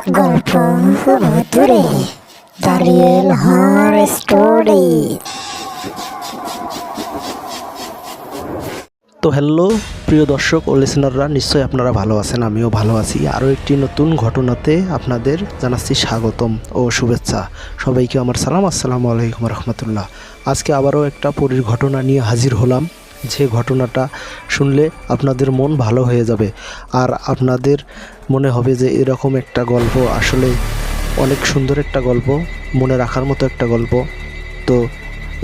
গল্প ভুতুড়ে the real horror story. তো হ্যালো প্রিয় দর্শক ও লিসেনাররা, নিশ্চয়ই আপনারা ভালো আছেন, আমিও ভালো আছি। আরও একটি নতুন ঘটনাতে আপনাদের জানাচ্ছি স্বাগতম ও শুভেচ্ছা। সবাইকে আমার সালাম, আসসালামু আলাইকুম রহমতুল্লাহ। আজকে আবারও একটা পরীর ঘটনা নিয়ে হাজির হলাম, যে ঘটনাটা শুনলে আপনাদের মন ভালো হয়ে যাবে আর আপনাদের মনে হবে যে এরকম একটা গল্প আসলে অনেক সুন্দর একটা গল্প, মনে রাখার মতো একটা গল্প। তো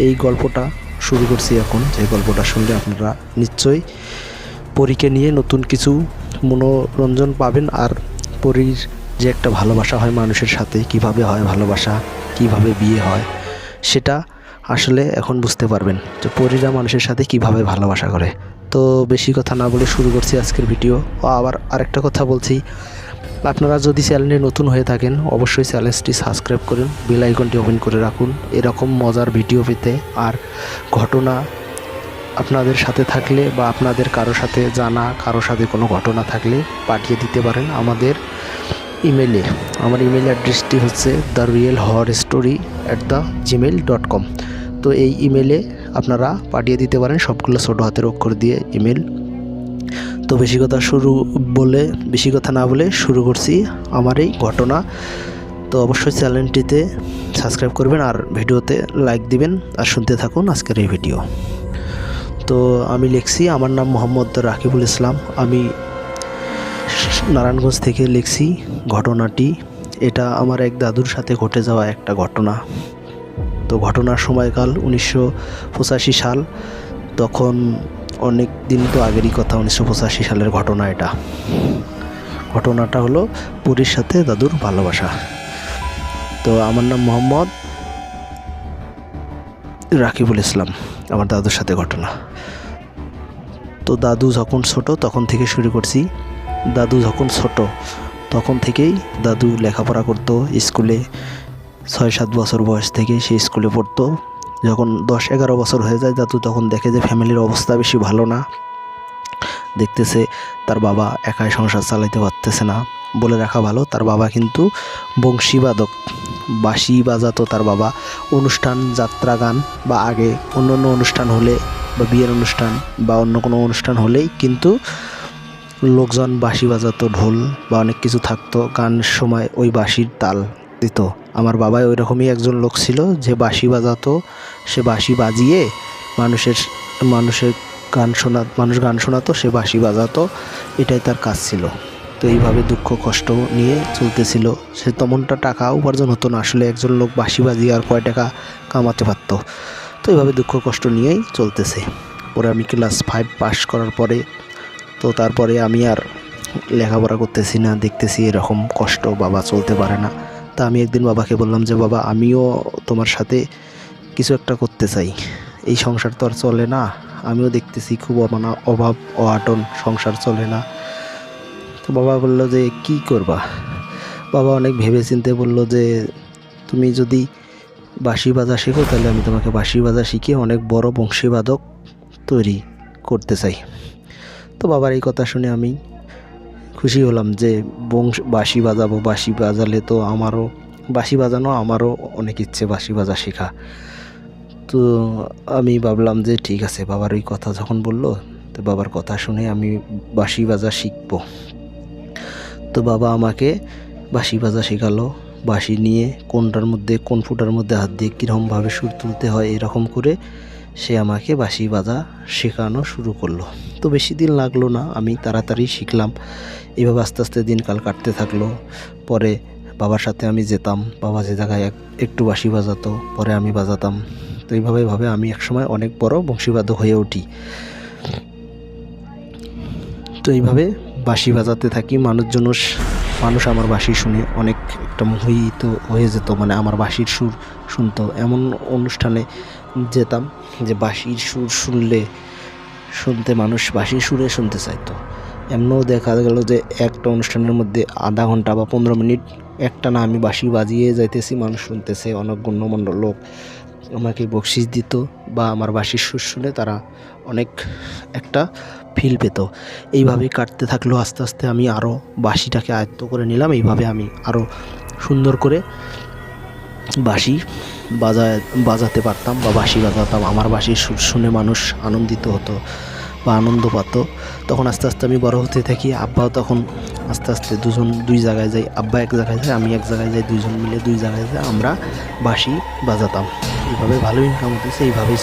এই গল্পটা শুরু করছি এখন। যে গল্পটা শুনলে আপনারা নিশ্চয়ই পরীকে নিয়ে নতুন কিছু মনোরঞ্জন পাবেন, আর পরীর যে একটা ভালোবাসা হয় মানুষের সাথে, কিভাবে হয় ভালোবাসা, কিভাবে বিয়ে হয়, সেটা আসলে এখন বুঝতে পারবেন যে পরীরা মানুষের সাথে কিভাবে ভালোবাসা করে। তো বেশি কথা না বলে শুরু করছি আজকের ভিডিও। আবার আরেকটা কথা বলছি, আপনারা যদি চ্যানেলে নতুন হয়ে থাকেন অবশ্যই চ্যানেলটি সাবস্ক্রাইব করুন, বেল আইকনটি ওপেন করে রাখুন এরকম মজার ভিডিও পেতে। আর ঘটনা আপনাদের সাথে থাকলে বা আপনাদের কারো সাথে জানা কারো সাথে কোনো ঘটনা থাকলে পাঠিয়ে দিতে পারেন আমাদের ইমেলে। আমার ইমেল অ্যাড্রেসটি হচ্ছে therealhorrorstory@gmail.com। তো এই ইমেলে আপনারা পাঠিয়ে দিতে পারেন, সবগুলো ছোটো হাতের অক্ষর দিয়ে ইমেল। তো বেশি কথা না বলে শুরু করছি আমার এই ঘটনা। তো অবশ্যই চ্যানেলটিতে সাবস্ক্রাইব করবেন আর ভিডিওতে লাইক দিবেন আর শুনতে থাকুন আজকের এই ভিডিও। তো আমি লিখছি, আমার নাম মোহাম্মদ রাকিবুল ইসলাম, আমি নারায়ণগঞ্জ থেকে লিখছি ঘটনাটি। এটা আমার এক দাদুর সাথে ঘটে যাওয়া একটা ঘটনা। তো ঘটনার সময়কাল 1985 সাল, তখন অনেক দিন তো আগেরই কথা, 1985 সালের ঘটনা এটা। ঘটনাটা হলো পরীর সাথে দাদুর ভালোবাসা। তো আমার নাম মোহাম্মদ রাকিবুল ইসলাম, আমার দাদুর সাথে ঘটনা। তো দাদু যখন ছোট তখন থেকে শুরু করছি। দাদু যখন ছোট তখন থেকেই দাদু লেখাপড়া করতো স্কুলে। 6-7 বছর বয়স থেকে সে স্কুলে পড়তো। যখন 10-11 বছর হয়ে যায় দাদু তখন দেখে যে ফ্যামিলির অবস্থা বেশি ভালো না। দেখতেছে তার বাবা একাই সংসার চালাইতে পারতেছে না। বলে রাখা ভালো, তার বাবা কিন্তু বংশীবাদক, বাঁশি বাজাতো তার বাবা। অনুষ্ঠান, যাত্রা গান বা আগে অন্য অনুষ্ঠান হলে বা বিয়ের অনুষ্ঠান বা অন্য কোনো অনুষ্ঠান হলেই কিন্তু লোকজন বাঁশি বাজাতো, ঢোল বা অনেক কিছু থাকতো, গানের সময় ওই বাঁশির তাল দিত। আমার বাবাই ওই রকমই একজন লোক ছিল যে বাঁশি বাজাতো। সে বাঁশি বাজিয়ে মানুষ গান শোনাতো, সে বাঁশি বাজাতো, এটাই তার কাজ ছিল। তো এইভাবে দুঃখ কষ্ট নিয়ে চলতেছিল। সে তেমনটা টাকা উপার্জন হতো না আসলে, একজন লোক বাঁশি বাজিয়ে আর কয় টাকা কামাতে পারতো। তো এইভাবে দুঃখ কষ্ট নিয়েই চলতেছে। পরে আমি ক্লাস 5 পাস করার পরে, তো তারপরে আমি আর লেখাপড়া করতেছি না, দেখতেছি এরকম কষ্ট, বাবা চলতে পারে না। তা আমি একদিন বাবাকে বললাম যে বাবা, আমিও তোমার সাথে কিছু একটা করতে চাই, এই সংসার তো আর চলে না, আমিও দেখতেছি খুব অভাব অআটন, সংসার চলে না। তো বাবা বললো যে কি করবা। বাবা অনেক ভেবে চিন্তে বললো যে তুমি যদি বাঁশি বাজা শেখো তাহলে আমি তোমাকে বাঁশি বাজা শিখিয়ে অনেক বড় বংশীবাদক তৈরি করতে চাই। তো বাবার এই কথা শুনে আমি খুশি হলাম যে বাঁশি বাজাবো, বাঁশি বাজালে তো আমারও বাঁশি বাজানো, আমারও অনেক ইচ্ছে বাঁশি বাজা শেখা। তো আমি ভাবলাম যে ঠিক আছে, বাবার ওই কথা যখন বললো, তো বাবার কথা শুনে আমি বাঁশি বাজা শিখবো। তো বাবা আমাকে বাঁশি বাজা শেখালো। বাঁশি নিয়ে কোন ফুটার মধ্যে হাত দিয়ে কীরকমভাবে সুর তুলতে হয় এরকম করে সে আমাকে বাঁশি বাজা শেখানো শুরু করলো। তো বেশি দিন লাগলো না, আমি তাড়াতাড়ি শিখলাম। এভাবে আস্তে আস্তে দিনকাল কাটতে থাকলো। পরে বাবার সাথে আমি যেতাম, বাবা যে জায়গায় একটু বাঁশি বাজাতো পরে আমি বাজাতাম। তো এইভাবে আমি একসময় অনেক বড় বংশীবাদক হয়ে উঠি। তো এইভাবে বাঁশি বাজাতে থাকি। মানুষ আমার বাঁশি শুনে অনেক একটা মোহিত হয়ে যেত, মানে আমার বাঁশির সুর শুনতো। এমন অনুষ্ঠানে যেতাম যে বাঁশির সুর শুনতে মানুষ বাঁশির সুরে শুনতে চাইতো। এমনও দেখা গেল যে একটা অনুষ্ঠানের মধ্যে আধা ঘন্টা বা 15 মিনিট একটা না আমি বাঁশি বাজিয়ে যাইতেছি, মানুষ শুনতেছে, অনেক গণ্যমান্য লোক। আমাকে বকশিশ দিত বা আমার বাঁশির সুর শুনে তারা অনেক একটা ফিল পেত। এইভাবেই কাটতে থাকলো। আস্তে আস্তে আমি আরও বাঁশিটাকে আয়ত্ত করে নিলাম। এইভাবে আমি আরও সুন্দর করে বাঁশি বাজাতে পারতাম বা বাঁশি বাজাতাম। আমার বাঁশির সুর শুনে মানুষ আনন্দিত হতো বা আনন্দ পেত। তখন আস্তে আস্তে আমি বড় হতে থাকি। আব্বাও তখন আস্তে আস্তে দুই জায়গায় যাই। আব্বা এক জায়গায় যায়, আমি এক জায়গায় যাই, দুইজন মিলে দুই জায়গায় যাই আমরা বাঁশি বাজাতাম। এইভাবে ভালো ইনকাম হতেছে, এইভাবেই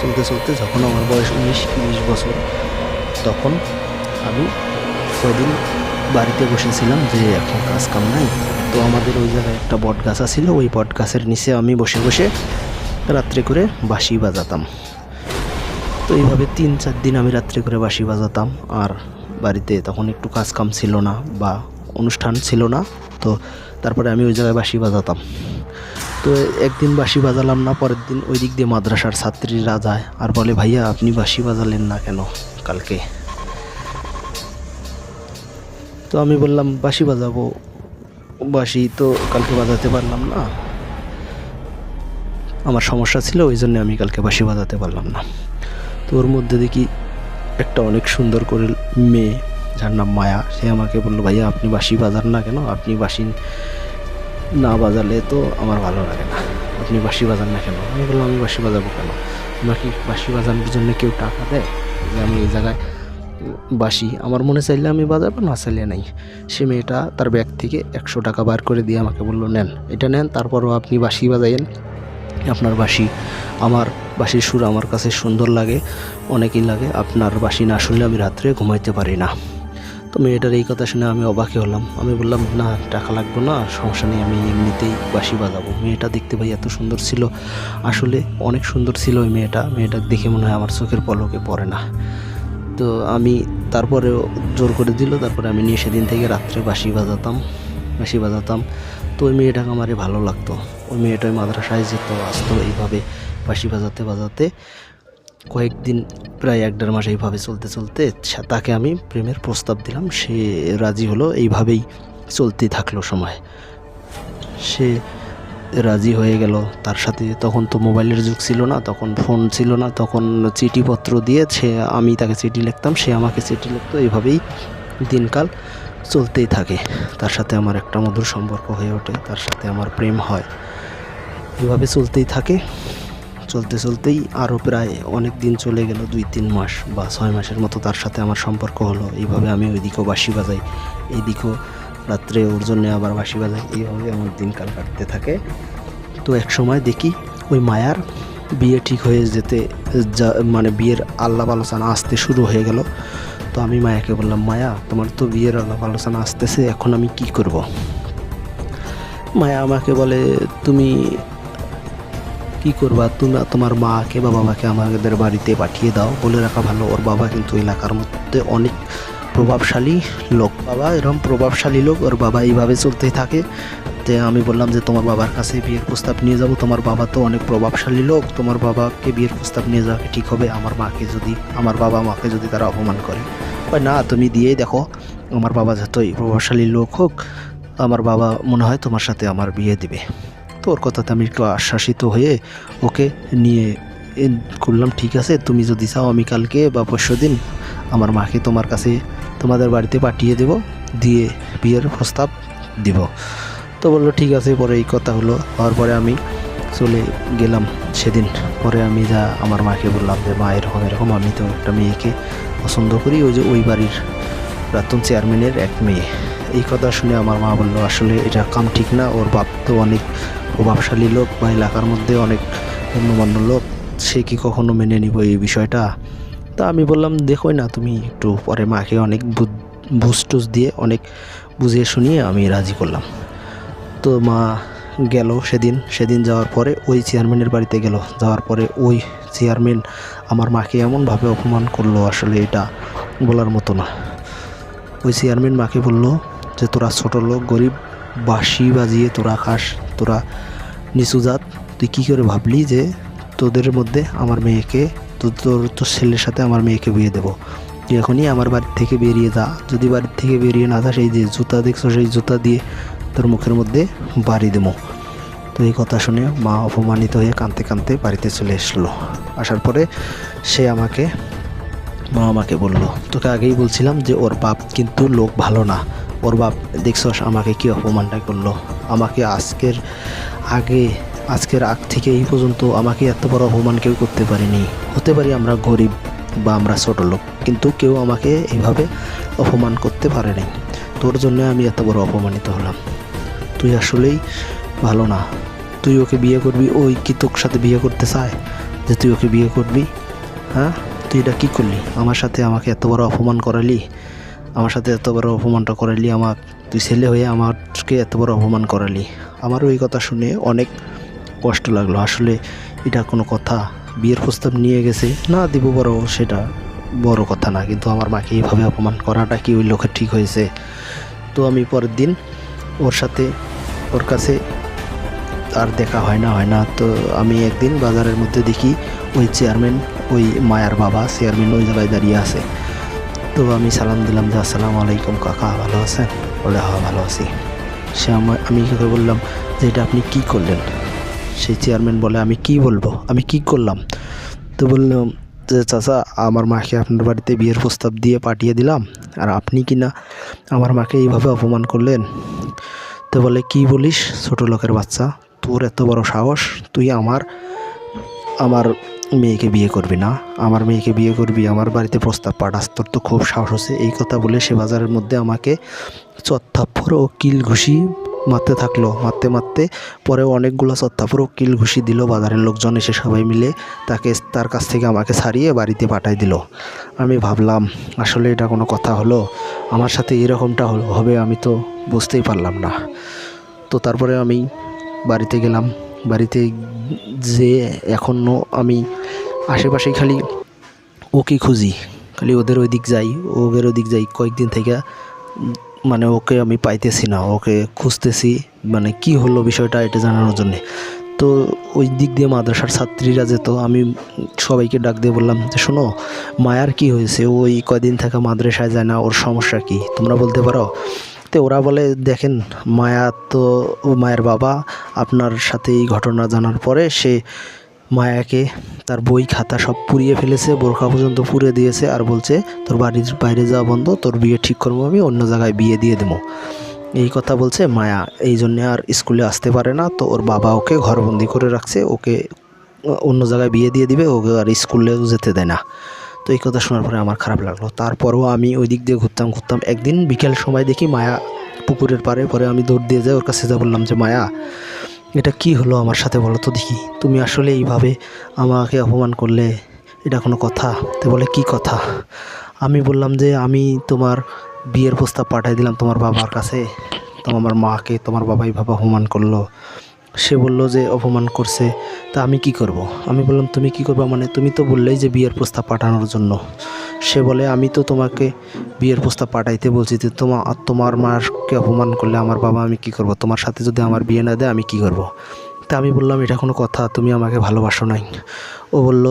চলতে চলতে যখন আমার বয়স 19-20 বছর, তখন আমি কদিন বাড়িতে বসেছিলাম যে এখন কাজ কাম নাই। তো আমাদের ওই জায়গায় একটা বট গাছ ছিল, ওই বট গাছের নিচে আমি বসে বসে রাত্রে করে বাঁশি বাজাতাম। তো এইভাবে 3-4 দিন আমি রাত্রে করে বাঁশি বাজাতাম। আর বাড়িতে তখন একটু কাজ কাম ছিল না বা অনুষ্ঠান ছিল না, তো তারপরে আমি ওই জায়গায় বাঁশি বাজাতাম। তো একদিন বাঁশি বাজালাম না, পরের দিন ওই দিক দিয়ে মাদ্রাসার ছাত্রীরা যায় আর বলে, ভাইয়া আপনি বাঁশি বাজালেন না কেন কালকে? তো আমি বললাম বাঁশি বাজাবো, বাঁশি তো কালকে বাজাতে পারলাম না, আমার সমস্যা ছিল, ওই জন্য আমি কালকে বাঁশি বাজাতে পারলাম না। তো ওর মধ্যে দেখি একটা অনেক সুন্দর করে মেয়ে, যার নাম মায়া, সে আমাকে বললো, ভাইয়া আপনি বাঁশি বাজান না কেন? আপনি বাঁশি না বাজালে তো আমার ভালো লাগে না, আপনি বাঁশি বাজান না কেন? আমি বললাম আমি বাঁশি বাজাবো কেন? আমাকে বাঁশি বাজানোর জন্য কেউ টাকা দেয় যে আমি এই জায়গায় বাঁশি আমার মনে চাইলে আমি বাজাবো, না চাইলে নাই। সে মেয়েটা তার ব্যাগ থেকে 100 টাকা বার করে দিয়ে আমাকে বললো, নেন এটা নেন, তারপরও আপনি বাঁশি বাজাইন। আপনার বাঁশি, আমার বাঁশির সুর আমার কাছে সুন্দর লাগে, অনেকই লাগে। আপনার বাঁশি না শুনলে আমি রাত্রে ঘুমাইতে পারি না। তো মেয়েটার এই কথা শুনে আমি অবাকই হলাম। আমি বললাম, না টাকা লাগবে না, সমস্যা নেই, আমি এমনিতেই বাঁশি বাজাবো। মেয়েটা দেখতে ভাই এত সুন্দর ছিল, আসলে অনেক সুন্দর ছিল ওই মেয়েটা দেখে মনে হয় আমার চোখের পলকে পড়ে না। তো আমি তারপরেও জোর করে দিল, তারপরে আমি নিয়ে সেদিন থেকে রাত্রে বাঁশি বাজাতাম। তো ওই মেয়েটাকে আমারে ভালো লাগতো। ওই মেয়েটা মাদ্রাসায় যেত, আসতো, এইভাবে বাঁশি বাজাতে কয়েকদিন, প্রায় 1-1.5 মাস এইভাবে চলতে তাকে আমি প্রেমের প্রস্তাব দিলাম। সে রাজি হলো। এইভাবেই চলতেই থাকলো সময়। সে রাজি হয়ে গেল। তার সাথে তখন তো মোবাইলের যুগ ছিল না, তখন ফোন ছিল না, তখন চিঠিপত্র দিয়ে আমি তাকে চিঠি লিখতাম, সে আমাকে চিঠি লিখতো। এইভাবেই দিনকাল চলতেই থাকে। তার সাথে আমার একটা মধুর সম্পর্ক হয়ে ওঠে, তার সাথে আমার প্রেম হয়। এভাবে চলতেই থাকে। চলতেই আরও প্রায় অনেক দিন চলে গেল, 2-3 মাস বা 6 মাসের মতো তার সাথে আমার সম্পর্ক হলো। এইভাবে আমি ওইদিকেও বাঁশি বাজাই, এইদিকেও রাত্রে ওর জন্য আবার বাঁশি বাজাই। এইভাবে আমার দিনকাল কাটতে থাকে। তো এক সময় দেখি ওই মায়ার বিয়ে ঠিক হয়ে যেতে মানে বিয়ের আলাপ আলোচনা আসতে শুরু হয়ে গেল। তো আমি মায়াকে বললাম, মায়া তোমার তো বিয়ের আলাপ আলোচনা আসতেছে, এখন আমি কি করব? মায়া আমাকে বলে, তুমি কি করবা, তুমি তোমার মাকে বা বাবাকে আমাদের বাড়িতে পাঠিয়ে দাও, বলে রাখা ভালো, ওর বাবা কিন্তু এলাকার মধ্যে অনেক প্রভাবশালী লোক। বাবা এরকম প্রভাবশালী লোক, ওর বাবা এইভাবে চলতেই থাকে। তো আমি বললাম যে তোমার বাবার কাছে বিয়ের প্রস্তাব নিয়ে যাব, তোমার বাবা তো অনেক প্রভাবশালী লোক, তোমার বাবাকে বিয়ের প্রস্তাব নিয়ে যাওয়া ঠিক হবে? আমার বাবা মাকে যদি তারা অপমান করে, না তুমি দিয়েই দেখো, আমার বাবা যতই প্রভাবশালী লোক হোক, আমার বাবা মনে হয় তোমার সাথে আমার বিয়ে দিবে। তো ওর কথাতে আমি একটু আশ্বাসিত হয়ে ওকে নিয়ে করলাম, ঠিক আছে তুমি যদি চাও আমি কালকে বা পরশুদিন আমার মাকে তোমার কাছে তোমাদের বাড়িতে পাঠিয়ে দেব, দিয়ে বিয়ের প্রস্তাব দিব। তো বললো ঠিক আছে। পরে এই কথা হওয়ার পরে আমি চলে গেলাম সেদিন। পরে আমি আমার মাকে বললাম যে মা এরকম আমি তো একটা মেয়েকে পছন্দ করি, ওই বাড়ির প্রাক্তন চেয়ারম্যানের এক মেয়ে। এই কথা শুনে আমার মা বললো, আসলে এটা কাম ঠিক না, ওর বাপ তো অনেক প্রভাবশালী লোক বা এলাকার মধ্যে অনেক গণ্যমান্য লোক, সে কি কখনো মেনে নিব এই বিষয়টা? তা আমি বললাম, দেখোই না তুমি একটু। পরে মাকে অনেক বুঝটুস দিয়ে অনেক বুঝিয়ে শুনিয়ে আমি রাজি করলাম। তো মা গেল সেদিন যাওয়ার পরে ওই চেয়ারম্যানের বাড়িতে গেল। যাওয়ার পরে ওই চেয়ারম্যান আমার মাকে এমনভাবে অপমান করলো, আসলে এটা বলার মতো না। ওই চেয়ারম্যান মাকে বললো যে তোরা ছোট লোক, গরিব, বাঁশি বাজিয়ে তোরা খাস, তোরা নিচু জাত, তুই কী করে ভাবলি যে তোদের মধ্যে আমার মেয়েকে, তোর ছেলের সাথে আমার মেয়েকে বিয়ে দেবো? তুই এখনই আমার বাড়ি থেকে বেরিয়ে যা, যদি বাড়ির থেকে বেরিয়ে না যাস, এই যে জুতা দেখছো সেই জুতা দিয়ে তোর মুখের মধ্যে বাড়ি দেবো। তো তো এই কথা শুনে মা অপমানিত হয়ে কাঁদতে কাঁদতে বাড়িতে চলে আসলো। আসার পরে মা আমাকে বলল, তোকে আগেই বলছিলাম যে ওর বাপ কিন্তু লোক ভালো না। ওর বাপ দেখছস আমাকে কি অপমানটা করলো। আমাকে আজকের আগ থেকে এই পর্যন্ত আমাকে এত বড় অপমান কেউ করতে পারেনি। হতে পারি আমরা গরিব বা আমরা ছোটো লোক, কিন্তু কেউ আমাকে এইভাবে অপমান করতে পারেনি। তোর জন্য আমি এত বড় অপমানিত হলাম। তুই আসলেই ভালো না। তুই ওকে বিয়ে করবি, ওই কি তোর সাথে বিয়ে করতে চায় যে তুই ওকে বিয়ে করবি? হ্যাঁ, তুই এটা কী করলি? আমাকে এত বড় অপমান করালি, আমার সাথে এত বড় অপমানটা করালি। তুই ছেলে হয়ে আমাকে এত বড় অপমান করালি। আমারও এই কথা শুনে অনেক কষ্ট লাগলো। আসলে এটা কোনো কথা? বিয়ের প্রস্তাব নিয়ে গেছে, না দিব বড়, সেটা বড় কথা না, কিন্তু আমার মাকে এইভাবে অপমান করাটা কি ওই লোকের ঠিক হয়েছে? তো আমি পরের দিন ওর কাছে আর দেখা হয় না। তো আমি একদিন বাজারের মধ্যে দেখি ওই মায়ার বাবা চেয়ারম্যান ওই জায়গায় দাঁড়িয়ে আছে। তো আমি সালাম দিলাম যে আসসালামু আলাইকুম কাকা, ভালো আছেন? বলে হ্যাঁ ভালো আছি। আমি কাকে বললাম যে এটা আপনি কি করলেন? সেই চেয়ারম্যান বলে, আমি কি বলবো, আমি কি করলাম? তো বললাম যে চাচা, আমার মাকে আপনার বাড়িতে বিয়ের প্রস্তাব দিয়ে পাঠিয়ে দিলাম, আর আপনি কি না আমার মাকে এইভাবে অপমান করলেন। তো বলে, কি বলিস ছোটো লোকের বাচ্চা, তোর এত বড় সাহস, তুই আমার মেয়েকে বিয়ে করবি না? আমার মেয়েকে বিয়ে করবি, আমার বাড়িতে প্রস্তাব পাঠাস, তোর তো খুব সাহস হচ্ছে। এই কথা বলে সে বাজারের মধ্যে আমাকে চত্থাপ্পর ও কিল ঘুষি মারতে থাকলো। মারতে পরে অনেকগুলো চত্থাপ্পর ও কিল ঘুষি দিল। বাজারের লোকজন এসে সবাই মিলে তার কাছ থেকে আমাকে ছাড়িয়ে বাড়িতে পাঠাই দিল। আমি ভাবলাম আসলে এটা কোনো কথা হলো? আমার সাথে এরকমটা হবে আমি তো বুঝতেই পারলাম না। তো তারপরে আমি বাড়িতে গেলাম। বাড়িতে যে এখনও আমি আশেপাশেই খালি ওকে খুঁজি, খালি ওদের ওই দিক যাই কয়েকদিন থেকে, মানে ওকে আমি পাইতেছি না, ওকে খুঁজতেছি, মানে কি হলো বিষয়টা এটা জানানোর জন্যে। তো ওই দিক দিয়ে মাদ্রাসার ছাত্রীরা যেত, আমি সবাইকে ডাক দিয়ে বললাম যে শোনো, মায়ার কি হয়েছে, ওই কয়দিন থেকে মাদ্রাসায় যায় না, ওর সমস্যা কি তোমরা বলতে পারো? তো ওরা বলে, দেখেন মায়ের বাবা আপনার সাথে এই ঘটনা জানার পরে সে মায়াকে তার বই খাতা সব পুড়িয়ে ফেলেছে, বোরখা পর্যন্ত পুড়িয়ে দিয়েছে, আর বলছে তোর বাড়ির বাইরে যাওয়া বন্ধ, তোর বিয়ে ঠিক করবো, আমি অন্য জায়গায় বিয়ে দিয়ে দেবো। এই কথা বলছে মায়া, এই জন্যে আর স্কুলে আসতে পারে না। তো ওর বাবা ওকে ঘরবন্দি করে রাখছে, ওকে অন্য জায়গায় বিয়ে দিয়ে দিবে, ওকে আর স্কুলেও যেতে দেয় না। তো এই কথা শোনার পরে আমার খারাপ লাগলো। তারপরেও আমি ওই দিক দিয়ে ঘুরতাম। একদিন বিকেল সময় দেখি মায়া পুকুরের পাড়ে, পরে আমি দৌড় দিয়ে যাই ওর কাছে, যা বললাম যে মায়া, এটা কি হলো আমার সাথে, বলো তো দেখি, তুমি আসলে এইভাবে আমাকে অপমান করলে, এটা কোনো কথা? তো বলে, কি কথা? আমি বললাম যে আমি তোমার বিয়ের প্রস্তাব পাঠিয়ে দিলাম তোমার বাবার কাছে, তো আমার মাকে তোমার বাবা এইভাবে অপমান করলো। সে বলল যে অপমান করছে, তা আমি কি করব? আমি বললাম তুমি কি করবা মানে, তুমি তো বললেই যে বিয়ের প্রস্তাব পাঠানোর জন্য। সে বলে, আমি তো তোমাকে বিয়ের প্রস্তাব পাঠাইতে বলছি, যে তোমার মাকে অপমান করলে আমার বাবা আমি কি করব? তোমার সাথে যদি আমার বিয়ে না দেয় আমি কি করব? তা আমি বললাম, এটা কোনো কথা? তুমি আমাকে ভালোবাসো নাই? ও বলল,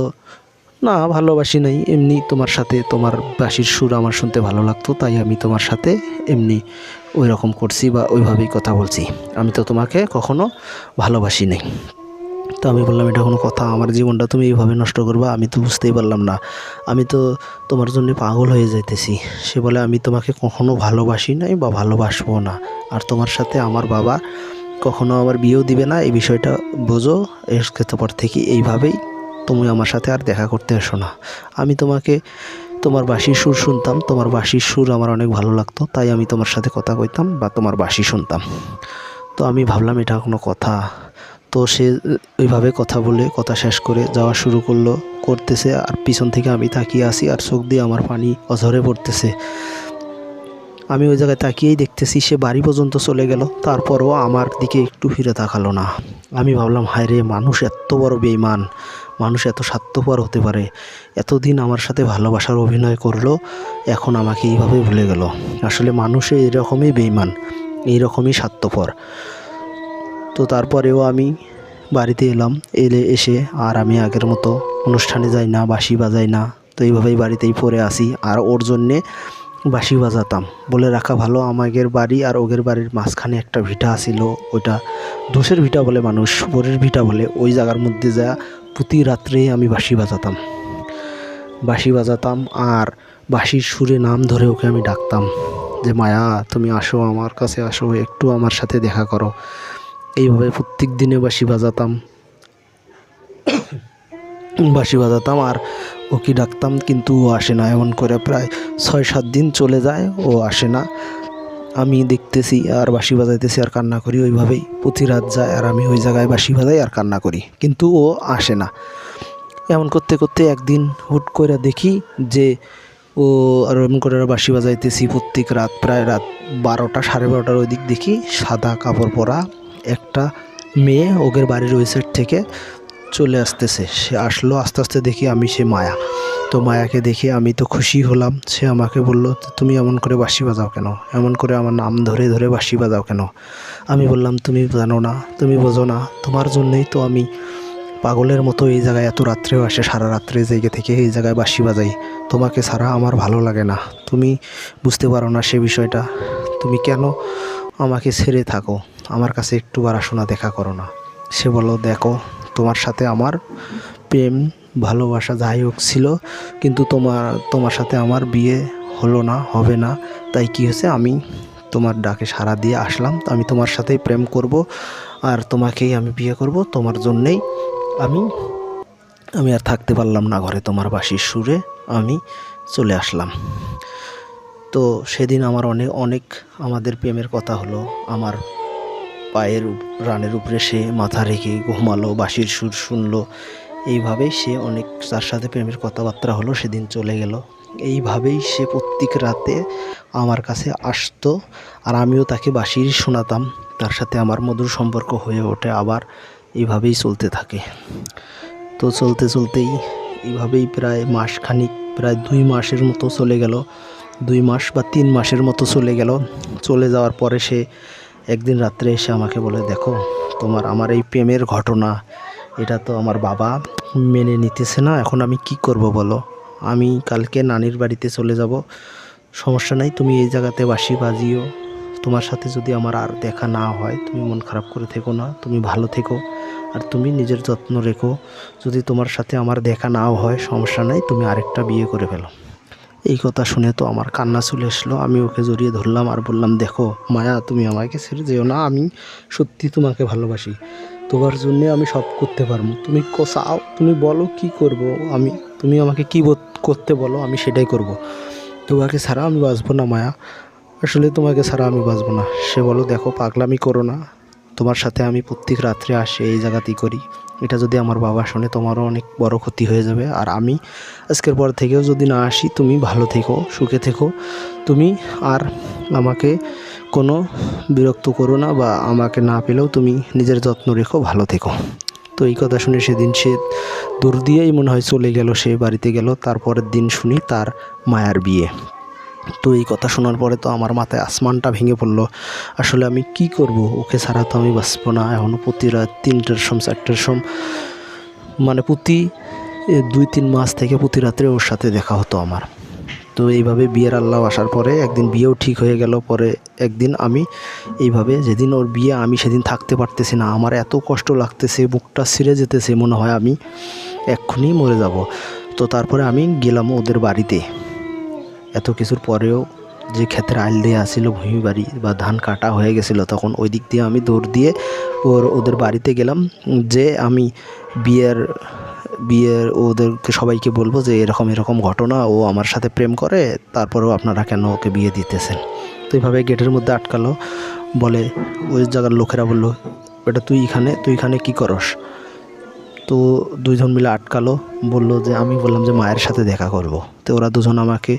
না ভালোবাসি নাই, এমনি তোমার সাথে তোমার বাঁশির সুর আমার শুনতে ভালো লাগতো, তাই আমি তোমার সাথে এমনি ওই রকম করছি বা ওইভাবেই কথা বলছি, আমি তো তোমাকে কখনো ভালোবাসি নাই। তো আমি বললাম, এটা কোনো কথা? আমার জীবনটা তুমি এইভাবে নষ্ট করবা? আমি তো বুঝতেই পারলাম না, আমি তো তোমার জন্য পাগল হয়ে যাইতেছি। সে বলে, আমি তোমাকে কখনো ভালোবাসি নাই বা ভালোবাসবো না, আর তোমার সাথে আমার বাবা কখনো আমার বিয়েও দিবে না, এই বিষয়টা বোঝো। এর পর থেকে এইভাবেই তুমি আমার সাথে আর দেখা করতে এসো না। আমি তোমার বাঁশির সুর শুনতাম, তোমার বাঁশির সুর আমার অনেক ভালো লাগতো, তাই আমি তোমার সাথে কথা কইতাম বা তোমার বাঁশি শুনতাম। তো আমি ভাবলাম এটা কোনো কথা? তো সে ওইভাবে কথা শেষ করে যাওয়া শুরু করতেছে, আর পিছন থেকে আমি তাকিয়ে আসি, আর চোখ দিয়ে আমার পানি অঝরে পড়তেছে। আমি ওই জায়গায় তাকিয়েই দেখতেছি সে বাড়ি পর্যন্ত চলে গেল, তারপরও আমার দিকে একটু ফিরে তাকালো না। আমি ভাবলাম, হায় রে, মানুষ এত বড় বেঈমান, মানুষ এত স্বার্থপর হতে পারে? এতদিন আমার সাথে ভালোবাসার অভিনয় করলো, এখন আমাকে এইভাবে ভুলে গেল। আসলে মানুষে এরকমই বেঈমান, এইরকমই স্বার্থপর। তো তারপরেও আমি বাড়িতে এসে আর আমি আগের মতো অনুষ্ঠানে যাই না, বাঁশি বাজাই না, তো এইভাবেই বাড়িতেই পড়ে আসি। আর ওর জন্যে বাঁশি বাজাতাম। বলে রাখা ভালো, আমাদের বাড়ি আর ওদের বাড়ির মাঝখানে একটা ভিটা ছিল, ওইটা দোষের ভিটা বলে মানুষ, পরের ভিটা বলে। ওই জায়গার মধ্যে যা প্রতি রাত্রে আমি বাঁশি বাজাতাম আর বাঁশির সুরে নাম ধরে ওকে আমি ডাকতাম যে মায়া তুমি আসো, আমার কাছে আসো, একটু আমার সাথে দেখা করো। এইভাবে প্রত্যেক দিনে বাঁশি বাজাতাম আর ওকে ডাকতাম, কিন্তু ও আসে না। এমন করে প্রায় 6-7 দিন চলে যায়, ও আসে না। আমি দেখতেছি আর বাঁশি বাজাইতেছি আর কান্না করি। ওইভাবেই প্রতি রাত যায় আর আমি ওই জায়গায় বাঁশি বাজাই আর কান্না করি, কিন্তু ও আসে না। এমন করতে করতে একদিন হুট করে দেখি যে ও আর এমন করে বাঁশি বাজাইতেছি প্রত্যেক রাত, প্রায় রাত 12টা 12:30টার ওই দিক দেখি সাদা কাপড় পরা একটা মেয়ে ওদের বাড়ির ওই সাইড থেকে চলে আসতেছে। সে আসলো, আস্তে আস্তে দেখি আমি সে মায়া। তো মায়াকে দেখে আমি তো খুশি হলাম। সে আমাকে বলল, তুমি এমন করে বাঁশি বাজাও কেন, এমন করে আমার নাম ধরে ধরে বাঁশি বাজাও কেন? আমি বললাম, তুমি জানো না, তুমি বোঝো না, তোমার জন্যই তো আমি পাগলের মতো এই জায়গায় এত রাত্রেও আসে, সারা রাত্রে জেগে থেকে এই জায়গায় বাঁশি বাজাই। তোমাকে ছাড়া আমার ভালো লাগে না, তুমি বুঝতে পারো না সে বিষয়টা। তুমি কেন আমাকে ছেড়ে থাকো, আমার কাছে একটু বারাশোনা দেখা করো না? সে বলল, দেখো তোমার সাথে আমার প্রেম ভালোবাসা যাই হোক ছিল, কিন্তু তোমার সাথে আমার বিয়ে হলো না, হবে না। তাই কি হয়েছে, আমি তোমার ডাকে সাড়া দিয়ে আসলাম। আমি তোমার সাথেই প্রেম করব আর তোমাকেই আমি বিয়ে করব। তোমার জন্যেই আমি আর থাকতে পারলাম না ঘরে, তোমার বাঁশির সুরে আমি চলে আসলাম। তো সেদিন আমার অনেক আমাদের প্রেমের কথা হলো। আমার পায়ের রানের উপরে সে মাথা রেখে ঘুমালো, বাঁশির সুর শুনলো। এইভাবেই সে অনেক তার সাথে প্রেমের কথাবার্তা হলো, সেদিন চলে গেল। এইভাবেই সে প্রত্যেক রাতে আমার কাছে আসতো আর আমিও তাকে বাঁশির শোনাতাম। তার সাথে আমার মধুর সম্পর্ক হয়ে ওঠে, আবার এইভাবেই চলতে থাকে। তো চলতেই এইভাবেই প্রায় মাসখানিক, প্রায় 2 মাসের মতো চলে গেল। 2 মাস বা 3 মাসের মতো চলে গেল। চলে যাওয়ার পরে সে একদিন রাত্রে এসে আমাকে বলে, দেখো আমার এই প্রেমের ঘটনা, এটা তো আমার বাবা মেনে নিতেছে না, এখন আমি কি করব বলো? আমি কালকে নানির বাড়িতে চলে যাব, সমস্যা নাই, তুমি এই জায়গাতে বাঁশি বাজিও। তোমার সাথে যদি আমার আর দেখা না হয়, তুমি মন খারাপ করে থেকো না, তুমি ভালো থেকো আর তুমি নিজের যত্ন রেখো। যদি তোমার সাথে আমার দেখা নাও হয়, সমস্যা নাই, তুমি আরেকটা বিয়ে করে ফেলো। এই কথা শুনে তো আমার কান্না চলে আসলো। আমি ওকে জড়িয়ে ধরলাম আর বললাম, দেখো মায়া, তুমি আমাকে ছেড়ে যেও না, আমি সত্যি তোমাকে ভালোবাসি, তোমার জন্যে আমি সব করতে পারবো। তুমি চাও, তুমি বলো কি করব, তুমি আমাকে কি করতে বলো, আমি সেটাই করব। তোমাকে ছাড়া আমি বাঁচবো না মায়া, আসলে তোমাকে ছাড়া আমি বাঁচবো না। সে বলো, দেখো পাগলামি করো না, তোমার সাথে আমি প্রত্যেক রাত্রে আসে এই জায়গাতেই করি। এটা যদি আমার বাবা শোনে, তোমারও অনেক বড় ক্ষতি হয়ে যাবে। আর আমি আজকের পর থেকেও যদি না আসি, তুমি ভালো থেকো, সুখে থেকো। তুমি আর আমাকে কোনো বিরক্ত করো না, বা আমাকে না পেলেও তুমি নিজের যত্ন রেখো, ভালো থেকো। তো এই কথা শুনে সেদিন সে দূর দিয়েই মনে হয় চলে গেল, সে বাড়িতে গেল। তারপরের দিন শুনি তার মায়ার বিয়ে। তো এই কথা শোনার পরে তো আমার মাথায় আসমানটা ভেঙে পড়লো। আসলে আমি কি করব, ওকে ছাড়া তো আমি বাঁচবো না। এখনও প্রতি রাত 3টার সময় 4টার সময়, মানে প্রতি 2-3 মাস থেকে প্রতি রাত্রে ওর সাথে দেখা হতো আমার। তো এইভাবে বিয়ের আল্লাহ আসার পরে একদিন বিয়েও ঠিক হয়ে গেল। পরে একদিন আমি এইভাবে, যেদিন ওর বিয়ে, আমি সেদিন থাকতে পারতেছি না, আমার এত কষ্ট লাগতেছে, বুকটা ছিঁড়ে যেতেছে, মনে হয় আমি এক্ষুনি মরে যাব। তো তারপরে আমি গেলাম ওদের বাড়িতে। এত কিছুর পরেও যে ক্ষেতের আইল দিয়ে আসছিল, ভূমি বাড়ি বা ধান কাটা হয়ে গেছিলো, তখন ওই দিক দিয়ে আমি দৌড় দিয়ে ওদের বাড়িতে গেলাম, যে আমি বিয়ের ওদেরকে সবাইকে বলবো যে এরকম ঘটনা, ও আমার সাথে প্রেম করে, তারপরেও আপনারা কেন ওকে বিয়ে দিতেছেন। তো এইভাবে গেটের মধ্যে আটকালো। বলে, ওই জায়গার লোকেরা বললো, বেটা তুই এখানে কি করস? তো 2 জন মিলে আটকালো। বললো যে, আমি বললাম যে মায়ের সাথে দেখা করব। তো ওরা 2 জন আমাকে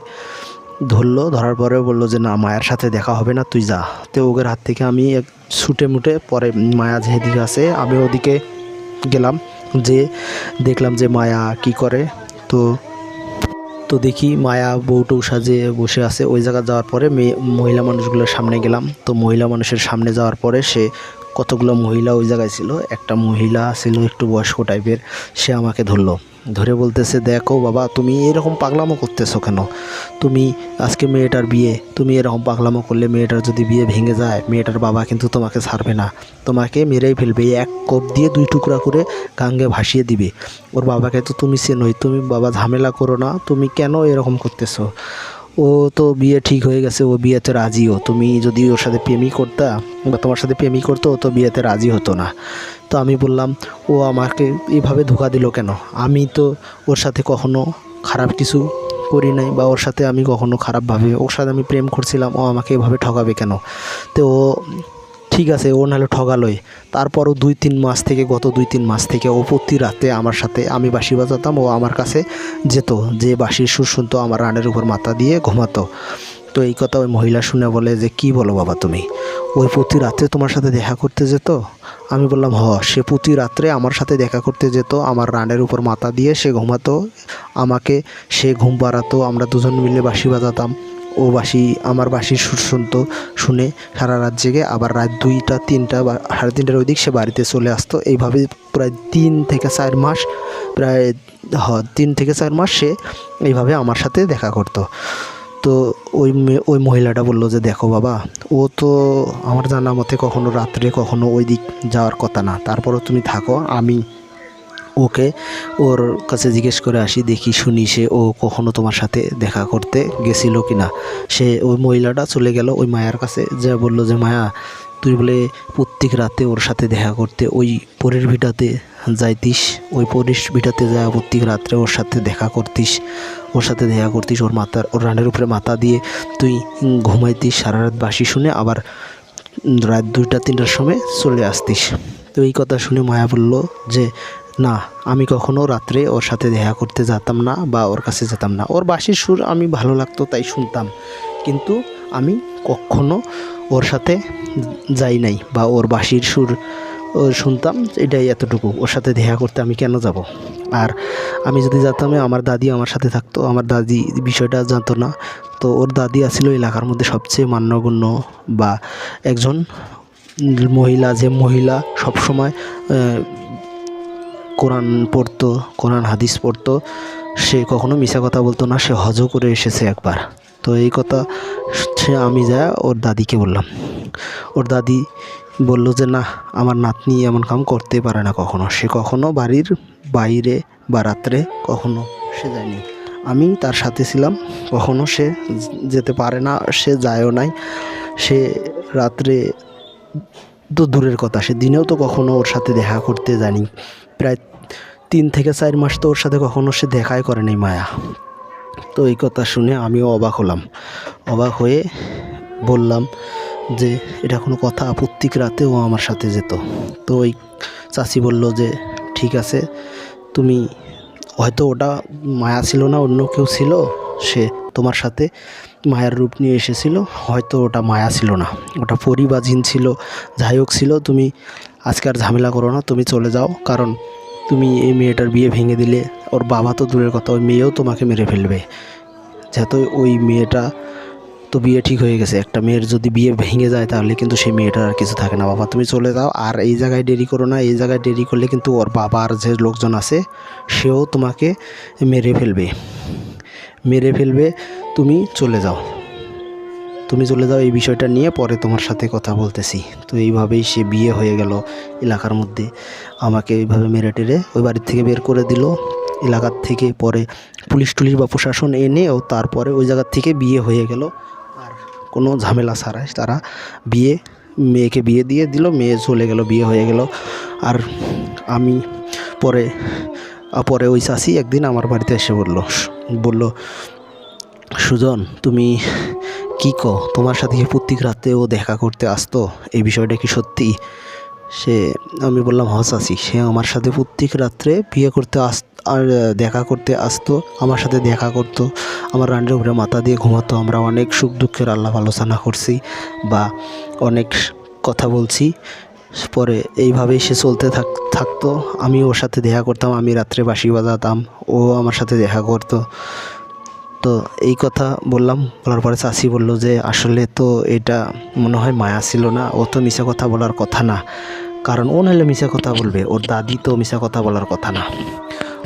ধরলো, ধরার পরে বললো যে না, মায়ের সাথে দেখা হবে না, তুই যা। তো ওদের হাত থেকে আমি ছুটে মুটে, পরে মায়া যেদিকে আছে আমি ওদিকে গেলাম, যে দেখলাম যে মায়া কি করে। তো দেখি মায়া বউটৌ সাজে বসে আছে। ওই জায়গা যাওয়ার পরে মহিলা মানুষগুলোর সামনে গেলাম। তো মহিলা মানুষের সামনে যাওয়ার পরে সে কতগুলো মহিলা ওই জায়গায় ছিল, একটা মহিলা ছিল একটু বয়স্ক টাইপের, সে আমাকে ধরলো। ধরে বলতেছে, দেখো বাবা তুমি এরকম পাগলামো করতেছো কেন? তুমি আজকে মেয়েটার বিয়ে, তুমি এরকম পাগলামো করলে মেয়েটার যদি বিয়ে ভেঙে যায়, মেয়েটার বাবা কিন্তু তোমাকে ছাড়বে না, তোমাকে মেরেই ফেলবে, এক কোপ দিয়ে 2 টুকরা করে গাঙ্গে ভাসিয়ে দিবে। ওর বাবাকে তো তুমি চেনোই, তুমি বাবা ঝামেলা করো না, তুমি কেন এরকম করতেছো? ও তো বিয়ে ঠিক হয়ে গেছে, ও বিয়েতে রাজিও। তুমি যদি ওর সাথে প্রেমই করতা বা তোমার সাথে প্রেমই করতো, ও তো বিয়েতে রাজি হতো না। তো আমি বললাম, ও আমাকে এভাবে ধোঁকা দিল কেন? আমি তো ওর সাথে কখনো খারাপ কিছু করি নাই, বা ওর সাথে আমি কখনো খারাপভাবে, ওর সাথে আমি প্রেম করছিলাম, ও আমাকে এভাবে ঠকাবে কেন? তো ও ঠিক আছে, ও নাহলে ঠকালোই, তারপরও 2-3 মাস থেকে, গত 2-3 মাস থেকে ও প্রতি রাতে আমার সাথে, আমি বাঁশি বাজাতাম, ও আমার কাছে যেত, যে বাঁশির সুর শুনতো, আমার রানের উপর মাথা দিয়ে ঘুমাতো। তো এই কথা ওই মহিলা শুনে বলে যে, কি বলো বাবা তুমি? ওই প্রতি রাত্রে তোমার সাথে দেখা করতে যেত? আমি বললাম, সে প্রতি রাত্রে আমার সাথে দেখা করতে যেত, আমার রানের উপর মাথা দিয়ে সে ঘুমাতো, আমাকে সে ঘুম পাড়াতো, আমরা দুজন মিলে বাঁশি বাজাতাম। ও আমার বাঁশির সুর শুনতো, শুনে সারা রাত জেগে আবার রাত 2টা 3টা বা 3:30টার ওই দিক সে বাড়িতে চলে আসতো। এইভাবে প্রায় 3 থেকে 4 মাস, প্রায় 3 থেকে 4 মাস সে এইভাবে আমার সাথে দেখা করতো। তো ওই মহিলাটা বলল যে, দেখো বাবা, ও তো আমার জানা মতে কখনো রাত্রে কখনো ওই দিক যাওয়ার কথা না, তারপরও তুমি থাকো, আমি ওকে ওর কাছে জিজ্ঞেস করে আসি, দেখি শুনি সে ও কখনো তোমার সাথে দেখা করতে গেছিল কি না। সে ওই মহিলাটা চলে গেল ওই মায়ার কাছে, যা বলল যে, মায়া তুই বলে প্রত্যেক রাতে ওর সাথে দেখা করতে ওই পরের ভিটাতে যাইতিস, ওই পরের ভিটাতে যা প্রত্যেক রাত্রে ওর সাথে দেখা করতিস, ওর রানের উপরে মাথা দিয়ে তুই ঘুমাইতিস, সারা রাত বাঁশি শুনে আবার রাত 2টা 3টার সময় চলে আসতিস। তো এই কথা শুনে মায়া বলল যে, না, আমি কখনো রাত্রে ওর সাথে দেখা করতে যেতাম না বা ওর কাছে যেতাম না। ওর বাঁশির সুর আমি ভালো লাগতো তাই শুনতাম, কিন্তু আমি কখনো ওর সাথে যাই নাই বা ওর বাঁশির সুর শুনতাম, এটাই এতটুকু। ওর সাথে দেখা করতে আমি কেন যাব? আর আমি যদি যেতাম, আমার দাদি আমার সাথে থাকতো, আমার দাদি বিষয়টা জানতো না। তো ওর দাদি আছিল এলাকার মধ্যে সবচেয়ে মান্যগণ্য বা একজন মহিলা, যে মহিলা সবসময় কোরআন পড়তো, কোরআন হাদিস পড়তো, সে কখনো মিছা কথা বলতো না, সে হজও করে এসেছে একবার। তো এই কথা আমি যা ওর দাদিকে বললাম। ওর দাদি বলল যে, না, আমার নাতনি এমন কাম করতে পারে না কখনো, সে কখনো বাড়ির বাইরে বা রাত্রে কখনো সে যায়নি। আমি তার সাথে ছিলাম, কখনো সে যেতে পারে না, সে যায়ও নাই। সে রাত্রে তো দূরের কথা, সে দিনেও তো কখনো ওর সাথে দেখা করতে যায়নি। প্রায় 3 থেকে 4 মাস তো ওর সাথে কখনো সে দেখাই করেনি মায়া। তো এই কথা শুনে আমিও অবাক হলাম। অবাক হয়ে বললাম যে, এটা কোনো কথা? প্রত্যেক রাতে ও আমার সাথে যেত। তো ওই চাচি বলল যে, ঠিক আছে, তুমি হয়তো ওটা মায়া ছিল না, অন্য কেউ ছিল, সে তোমার সাথে মায়ার রূপ নিয়ে এসেছিল, হয়তো ওটা মায়া ছিল না, ওটা পরী বা জিন ছিল, যাই হোক ছিল। তুমি আজকে আর ঝামেলা করো না, তুমি চলে যাও, কারণ তুমি এই মেয়েটার বিয়ে ভেঙে দিলে ওর বাবা তো দূরের কথা, ওই মেয়েও তোমাকে মেরে ফেলবে। যেহেতু ওই মেয়েটা তো বিয়ে ঠিক হয়ে গেছে, একটা মেয়ের যদি বিয়ে ভেঙে যায় তাহলে কিন্তু সেই মেয়েটার আর কিছু থাকে না। বাবা তুমি চলে যাও, আর এই জায়গায় দেরি করো না, এই জায়গায় দেরি করলে কিন্তু ওর বাবার যে লোকজন আছে সেও তোমাকে মেরে ফেলবে, তুমি চলে যাও, এই বিষয়টা নিয়ে পরে তোমার সাথে কথা বলতেছি। তো এইভাবেই সে বিয়ে হয়ে গেল এলাকার মধ্যে। আমাকে এইভাবে মেরে টেরে ওই বাড়ির থেকে বের করে দিল এলাকার থেকে। পরে পুলিশ টুলিশ বা প্রশাসন এনে ও তারপরে ওই জায়গার থেকে বিয়ে হয়ে গেল, আর কোনো ঝামেলা ছাড়াই তারা মেয়েকে বিয়ে দিয়ে দিল, মেয়ে চলে গেল, বিয়ে হয়ে গেল। আর আমি পরে ওই চাচি একদিন আমার বাড়িতে এসে বলল, সুজন তুমি কি কো, তোমার সাথে প্রত্যেক রাতে ও দেখা করতে আসতো, এই বিষয়টা কি সত্যি? আমি বললাম, হ্যাঁ চাচি, সে আমার সাথে প্রত্যেক রাত্রে বিয়ে করতে আর দেখা করতে আসতো, আমার সাথে দেখা করতো, আমার রানের উপরে মাথা দিয়ে ঘুমাতো, আমরা অনেক সুখ দুঃখের আলাপ আলোচনা করছি বা অনেক কথা বলছি। পরে এইভাবেই সে চলতে থাকতো, আমি ওর সাথে দেখা করতাম, আমি রাত্রে বাঁশি বাজাতাম, ও আমার সাথে দেখা করতো। তো এই কথা বলার পরে চাচি বলল যে, আসলে তো এটা মনে হয় মায়া ছিল না, ও তো মিছা কথা বলার কথা না, কারণ ও নাহলে মিছা কথা বলবে, ওর দাদি তো মিছা কথা বলার কথা না,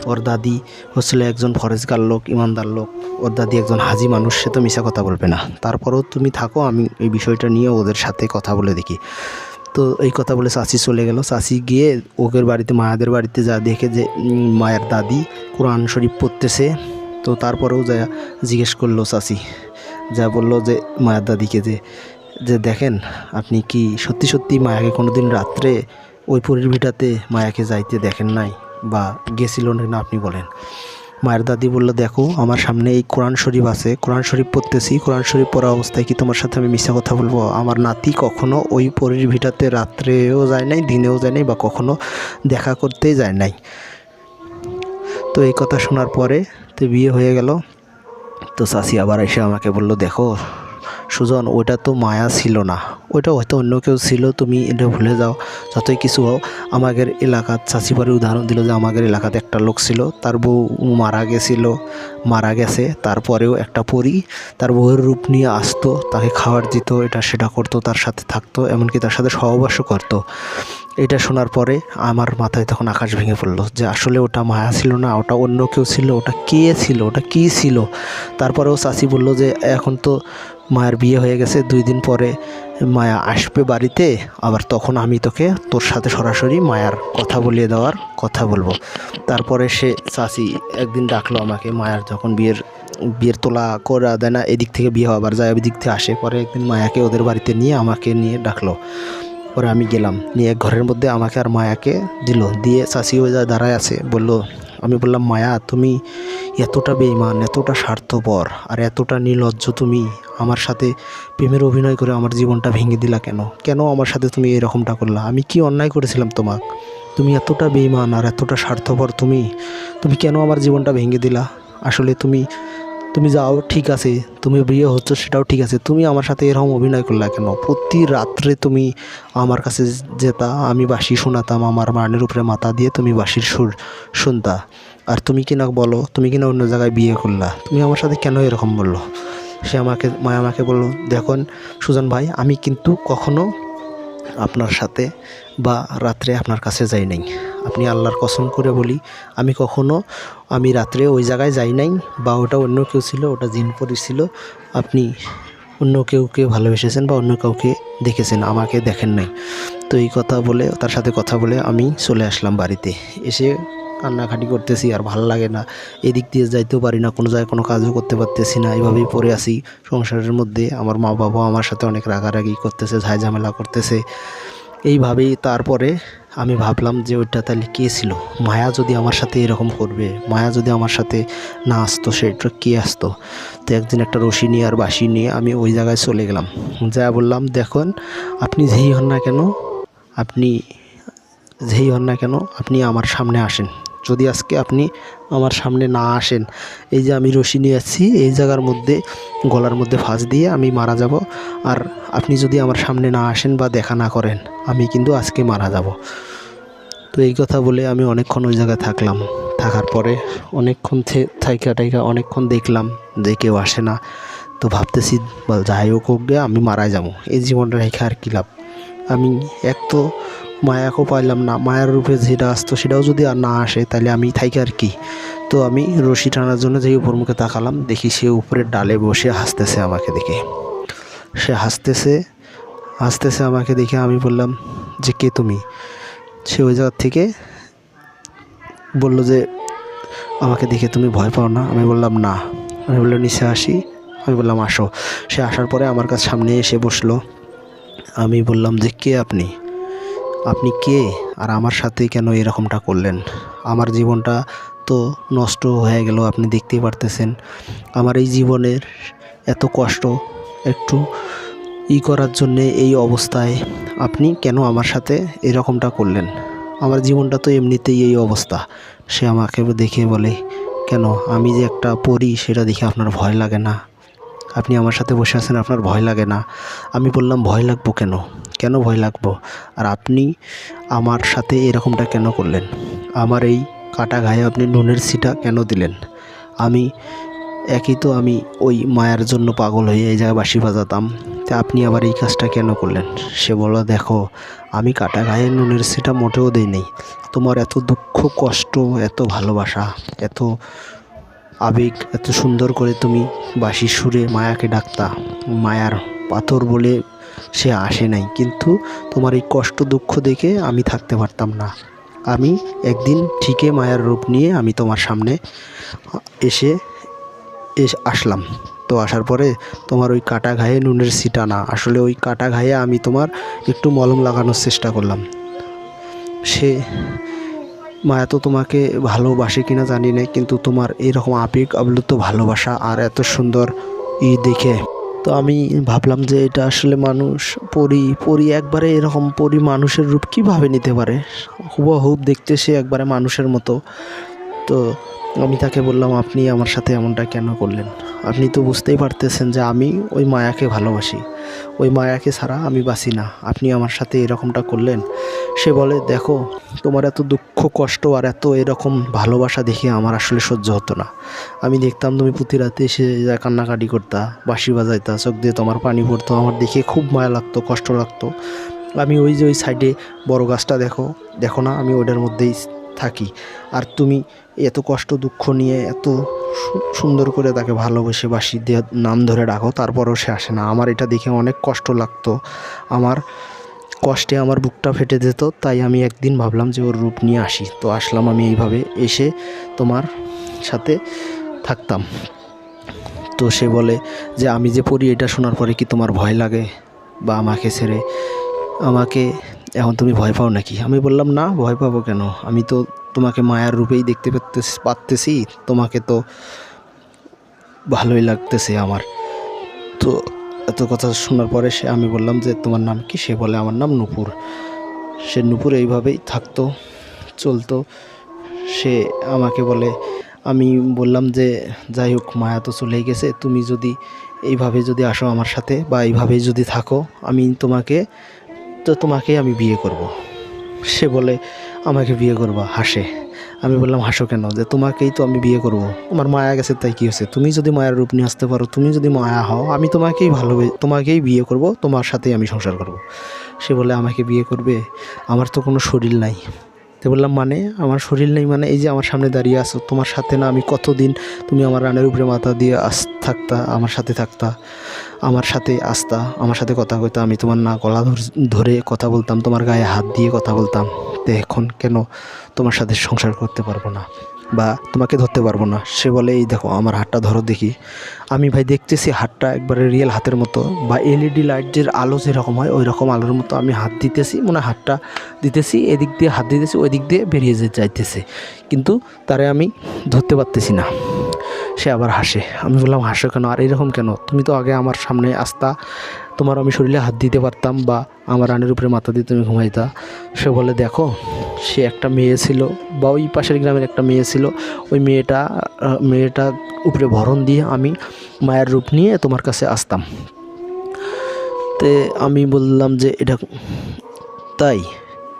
ওর দাদি হচ্ছিল একজন ফরেজগার লোক, ইমানদার লোক, ওর দাদি একজন হাজি মানুষ, সে তো মিশা কথা বলবে না। তারপরেও তুমি থাকো, আমি এই বিষয়টা নিয়ে ওদের সাথে কথা বলে দেখি। তো এই কথা বলে চাচি চলে গেল। চাচি গিয়ে ওদের বাড়িতে, মায়াদের বাড়িতে যা দেখে যে মায়ের দাদি কোরআন শরীফ পড়তেছে। তো তারপরেও যা জিজ্ঞেস করলো চাচি, যা বললো যে মায়ের দাদিকে যে দেখেন, আপনি কি সত্যি সত্যি মায়াকে কোনো দিন রাত্রে ওই পরীর ভিটাতে মায়াকে যাইতে দেখেন নাই, বা গেছিল না আপনি বলেন? মায়ের দাদি বলল, দেখো আমার সামনে এই কোরআন শরীফ আছে, কোরআন শরীফ পড়তেছি, কোরআন শরীফ পড়া অবস্থায় কি তোমার সাথে আমি মিথ্যা কথা বলবো? আমার নাতি কখনো ওই পরীর ভিটাতে রাত্রেও যায় নাই, দিনেও যায় নাই, বা কখনো দেখা করতেই যায় নাই। তো এই কথা শোনার পরে তো বিয়ে হয়ে গেল। তো চাচি আবার এসে আমাকে বলল, দেখো সুজন, ওইটা তো মায়া ছিল না, ওইটা হয়তো অন্য কেউ ছিল, তুমি এটা ভুলে যাও। যতই কিছু হোক, আমাদের এলাকার চাচি পরে উদাহরণ দিল যে আমাদের এলাকাতে একটা লোক ছিল, তার বউ মারা গেছে, তারপরেও একটা পরী তার বউয়ের রূপ নিয়ে আসতো, তাকে খাবার দিত, এটা সেটা করতো, তার সাথে থাকতো, এমনকি তার সাথে সহবাসও করতো। এটা শোনার পরে আমার মাথায় তখন আকাশ ভেঙে পড়লো যে আসলে ওটা মায়া ছিল না, ওটা অন্য কেউ ছিল, ওটা কে ছিল, ওটা কী ছিল। তারপরেও চাচি বলল যে এখন তো মায়ের বিয়ে হয়ে গেছে, 2 দিন পরে মায়া আসবে বাড়িতে, আবার তখন আমি তোকে তোর সাথে সরাসরি মায়ার কথা বলিয়ে দেওয়ার কথা বলবো। তারপরে সে চাচি একদিন ডাকলো আমাকে, মায়ার যখন বিয়ের তোলা করা দেয় না, এদিক থেকে বিয়ে হবার যায়, এদিক থেকে আসে, পরে একদিন মায়াকে ওদের বাড়িতে নিয়ে আমাকে নিয়ে ডাকলো। পরে আমি গেলাম, নিয়ে এক ঘরের মধ্যে আমাকে আর মায়াকে দিল, দিয়ে চাচি ওই যা দাঁড়ায় আছে বললো, আমি বললাম, মায়া তুমি এতটা বেঈমান, এতটা স্বার্থপর আর এতটা নির্লজ্জ, তুমি আমার সাথে প্রেমের অভিনয় করে আমার জীবনটা ভেঙে দিলা কেন? কেন আমার সাথে তুমি এরকমটা করলা? আমি কি অন্যায় করেছিলাম তোমাকে? তুমি এতটা বেঈমান আর এতটা স্বার্থপর, তুমি কেন আমার জীবনটা ভেঙে দিলা? আসলে তুমি যাও, ঠিক আছে, তুমি বিয়ে হচ্ছ সেটাও ঠিক আছে, তুমি আমার সাথে এরকম অভিনয় করলা কেন? প্রতি রাত্রে তুমি আমার কাছে যেতা, আমি বাঁশি শোনাতাম, আমার মানের উপরে মাথা দিয়ে তুমি বাঁশির সুর শুনতা, আর তুমি কিনা বলো তুমি কিনা অন্য জায়গায় বিয়ে করলা, তুমি আমার সাথে কেন এরকম বললো? মায়া আমাকে বললো, দেখুন সুজন ভাই, আমি কিন্তু কখনো আপনার সাথে বা রাত্রে আপনার কাছে যাই নাই, আপনি আল্লাহর কসম করে বলি, আমি রাত্রে ওই জায়গায় যাই নাই, বা ওটা অন্য কেউ ছিল, ওটা জিন পরি ছিল, আপনি অন্য কেউকে ভালোবেসেছেন বা অন্য কাউকে দেখেছেন, আমাকে দেখেন নাই। তো এই কথা বলে, তার সাথে কথা বলে আমি চলে আসলাম বাড়িতে। এসে কান্নাকাটি করতেছি, আর ভালো লাগে না, এদিক দিয়ে যাইতেও পারি না, কোনো জায়গায় কোনো কাজও করতে পারতেছি না, এইভাবেই পড়ে আছি সংসারের মধ্যে। আমার মা বাবা আমার সাথে অনেক রাগারাগি করতেছে, ঝামেলা করতেছে, এইভাবেই। তারপরে আমি ভাবলাম যে ওইটা তাহলে কে ছিল? মায়া যদি আমার সাথে এরকম করবে, মায়া যদি আমার সাথে না আসতো, সেটা কে আসতো? তো একদিন একটা রশি নিয়ে আর বাঁশি নিয়ে আমি ওই জায়গায় চলে গেলাম, যা বললাম, দেখুন আপনি যেই হন না কেন, আপনি আমার সামনে আসেন। যদি আজকে আপনি আমার সামনে না আসেন, এই যে আমি রশি নিয়ে আসছি, এই জায়গার মধ্যে গলার মধ্যে ফাঁস দিয়ে আমি মারা যাব, আর আপনি যদি আমার সামনে না আসেন বা দেখা না করেন, আমি কিন্তু আজকে মারা যাব। তো এই কথা বলে আমি অনেকক্ষণ ওই জায়গায় থাকলাম। থাকার পরে অনেকক্ষণ থাইকা অনেকক্ষণ দেখলাম যে কেউ আসে না। তো ভাবতেছি, যাই হোক গে, আমি মারা যাবো, এই জীবনটা রেখে আর কী লাভ? আমি এক তো মায়াকেও পাইলাম না, মায়ার রূপে যেটা আসতো সেটাও যদি আর না আসে, তাহলে আমি থাইকে আর কি? তো আমি রশি টানার জন্য যেই উপর মুখে তাকালাম, দেখি সে উপরের ডালে বসে হাসতেছে আমাকে দেখে। সে হাসতেছে আমাকে দেখে। আমি বললাম যে, কে তুমি? সে ওই জায়গার থেকে বলল যে, আমাকে দেখে তুমি ভয় পাও না? আমি বললাম না। আমি বললাম, নিচে আসি? আমি বললাম, আসো। সে আসার পরে আমার কাছে সামনে এসে বসলো। আমি বললাম যে, কে আপনি? আপনি কে, আর আমার সাথে কেন এরকমটা করলেন? আমার জীবনটা তো নষ্ট হয়ে গেল, আপনি দেখতেই পারতেছেন। আমার এই জীবনের এত কষ্ট একটু করার জন্যে এই অবস্থায় আপনি কেন আমার সাথে এরকমটা করলেন? আমার জীবনটা তো এমনিতেই এই অবস্থা। সে আমাকে দেখে বলে, কেন, আমি যে একটা পড়ি সেটা দেখে আপনার ভয় লাগে না? আপনি আমার সাথে বসে আছেন, আপনার ভয় লাগে না? আমি বললাম, ভয় লাগবো কেন? কেন ভয় লাগবো? আর আপনি আমার সাথে এরকমটা কেন করলেন? আমার এই কাটা গায়ে আপনি নুনের ছিটা কেন দিলেন? আমি একই তো আমি ওই মায়ার জন্য পাগল হয়ে এই জায়গায় বাঁশি বাজাতাম, তা আপনি আবার এই কাজটা কেন করলেন? সে বলল, দেখো আমি কাটা গায়ে নুনের সেটা মোটেও দেই নেই। তোমার এত দুঃখ কষ্ট, এত ভালোবাসা, এত আবেগ, এত সুন্দর করে তুমি বাঁশির সুরে মায়াকে ডাকতা, মায়ার পাথর বলে সে আসে নাই, কিন্তু তোমার এই কষ্ট দুঃখ দেখে আমি থাকতে পারতাম না। আমি একদিন ঠিকই মায়ার রূপ নিয়ে আমি তোমার সামনে এসে আসলাম। তো আসার পরে তোমার ওই কাটা ঘায়ে নুনের ছিটা না, আসলে ওই কাটা ঘায়ে আমি তোমার একটু মলম লাগানোর চেষ্টা করলাম। সে মায়া তো তোমাকে ভালোবাসে কিনা জানি না, কিন্তু তোমার এরকম আবেগ আপ্লুত ভালোবাসা আর এত সুন্দর দেখে তো আমি ভাবলাম যে এটা আসলে মানুষ, পরি একবারে এরকম পরি মানুষের রূপ কীভাবে নিতে পারে? হুবহুব দেখতে সে একবারে মানুষের মতো। তো আমি তাকে বললাম, আপনি আমার সাথে এমনটা কেন করলেন? আপনি তো বুঝতেই পারতেছেন যে আমি ওই মায়াকে ভালোবাসি, ওই মায়াকে ছাড়া আমি বাঁচি না, আপনি আমার সাথে এরকমটা করলেন। সে বলে, দেখো তোমার এত দুঃখ কষ্ট আর এত এরকম ভালোবাসা দেখে আমার আসলে সহ্য হতো না। আমি দেখতাম তুমি প্রতি রাতে এসে কান্নাকাটি করতা, বাঁশি বাজাইতা, চোখ দিয়ে তোমার পানি পড়তো, আমার দেখে খুব মায়া লাগতো, কষ্ট লাগতো। আমি ওই যে ওই সাইডে বড় গাছটা দেখো না, আমি ওইটার মধ্যেই থাকি, আর তুমি এত কষ্ট দুঃখ নিয়ে এত সুন্দর করে তাকে ভালোবেসে বাঁশি দিয়ে নাম ধরে ডাকো, তারপরেও সে আসে না। আমার এটা দেখে অনেক কষ্ট লাগতো, আমার কষ্টে আমার বুকটা ফেটে যেত। তাই আমি একদিন ভাবলাম যে ওর রূপ নিয়ে আসি। তো আসলাম, আমি এইভাবে এসে তোমার সাথে থাকতাম। তো সে বলে যে আমি যে পড়ি এটা শোনার পরে কি তোমার ভয় লাগে, বা আমাকে ছেড়ে আমাকে এখন তুমি ভয় পাও নাকি? আমি বললাম, না, ভয় পাবো কেন? আমি তো তোমাকে মায়ার রূপেই দেখতে পারতেছি, তোমাকে তো ভালোই লাগতেছে আমার। তো এত কথা শোনার পরে আমি বললাম যে তোমার নাম কি? সে বলে, আমার নাম নূপুর। সে নূপুর এইভাবেই থাকতো, চলতো। সে আমাকে বলে, আমি বললাম যে যাই হোক, মায়া তো চলেই গেছে, তুমি যদি এইভাবে যদি আসো আমার সাথে বা এইভাবেই যদি থাকো, আমি তোমাকেই আমি বিয়ে করব। সে বলে, আমাকে বিয়ে করবা? হাসে। আমি বললাম, হাসো কেন? যে তোমাকেই তো আমি বিয়ে করব, তোমার মায়া গেছে তাই কী হয়েছে? তুমি যদি মায়ার রূপ নিয়ে আসতে পারো, তুমি যদি মায়া হও, আমি তোমাকেই বিয়ে করব, তোমার সাথেই আমি সংসার করব। সে বলে, আমাকে বিয়ে করবে? আমার তো কোনো শরীর নাই। তো বললাম, মানে আমার শরীর নেই মানে? এই যে আমার সামনে দাঁড়িয়ে আছো, তোমার সাথে না আমি কতদিন, তুমি আমার রানের উপরে মাথা দিয়ে থাকতা, আমার সাথে থাকতা, আমার সাথে আসতা, আমার সাথে কথা কইতা, আমি তোমার না গলা ধরে কথা বলতাম, তোমার গায়ে হাত দিয়ে কথা বলতাম। তো এখন কেন তোমার সাথে সংসার করতে পারবো না বা তোমাকে ধরতে পারবো না? সে বলে, এই দেখো আমার হাতটা ধরো দেখি। আমি ভাই দেখতেছি হাতটা একবারে রিয়েল হাতের মতো, বা এলইডি লাইটের আলো যেরকম হয় ওই রকম আলোর মতো আমি হাত দিতেছি, মনে হাতটা দিতেছি, এদিক দিয়ে হাত দিতেছি, ওই দিক দিয়ে বেরিয়ে যাইতেছে, কিন্তু তারে আমি ধরতে পারতেছি না। সে আবার হাসে। আমি বললাম, হাসো কেন? আর এরকম কেন? তুমি তো আগে আমার সামনে আসতা, তোমার আমি শরীরে হাত দিতে পারতাম, বা আমার রানের উপরে মাথা দিয়ে তুমি ঘুমাইতা। সে বলে, দেখো সে একটা মেয়ে ছিল, বা ওই পাশের গ্রামের একটা মেয়ে ছিল, ওই মেয়েটা উপরে ভরণ দিয়ে আমি মায়ের রূপ নিয়ে তোমার কাছে আসতাম। তে আমি বললাম যে এটা তাই?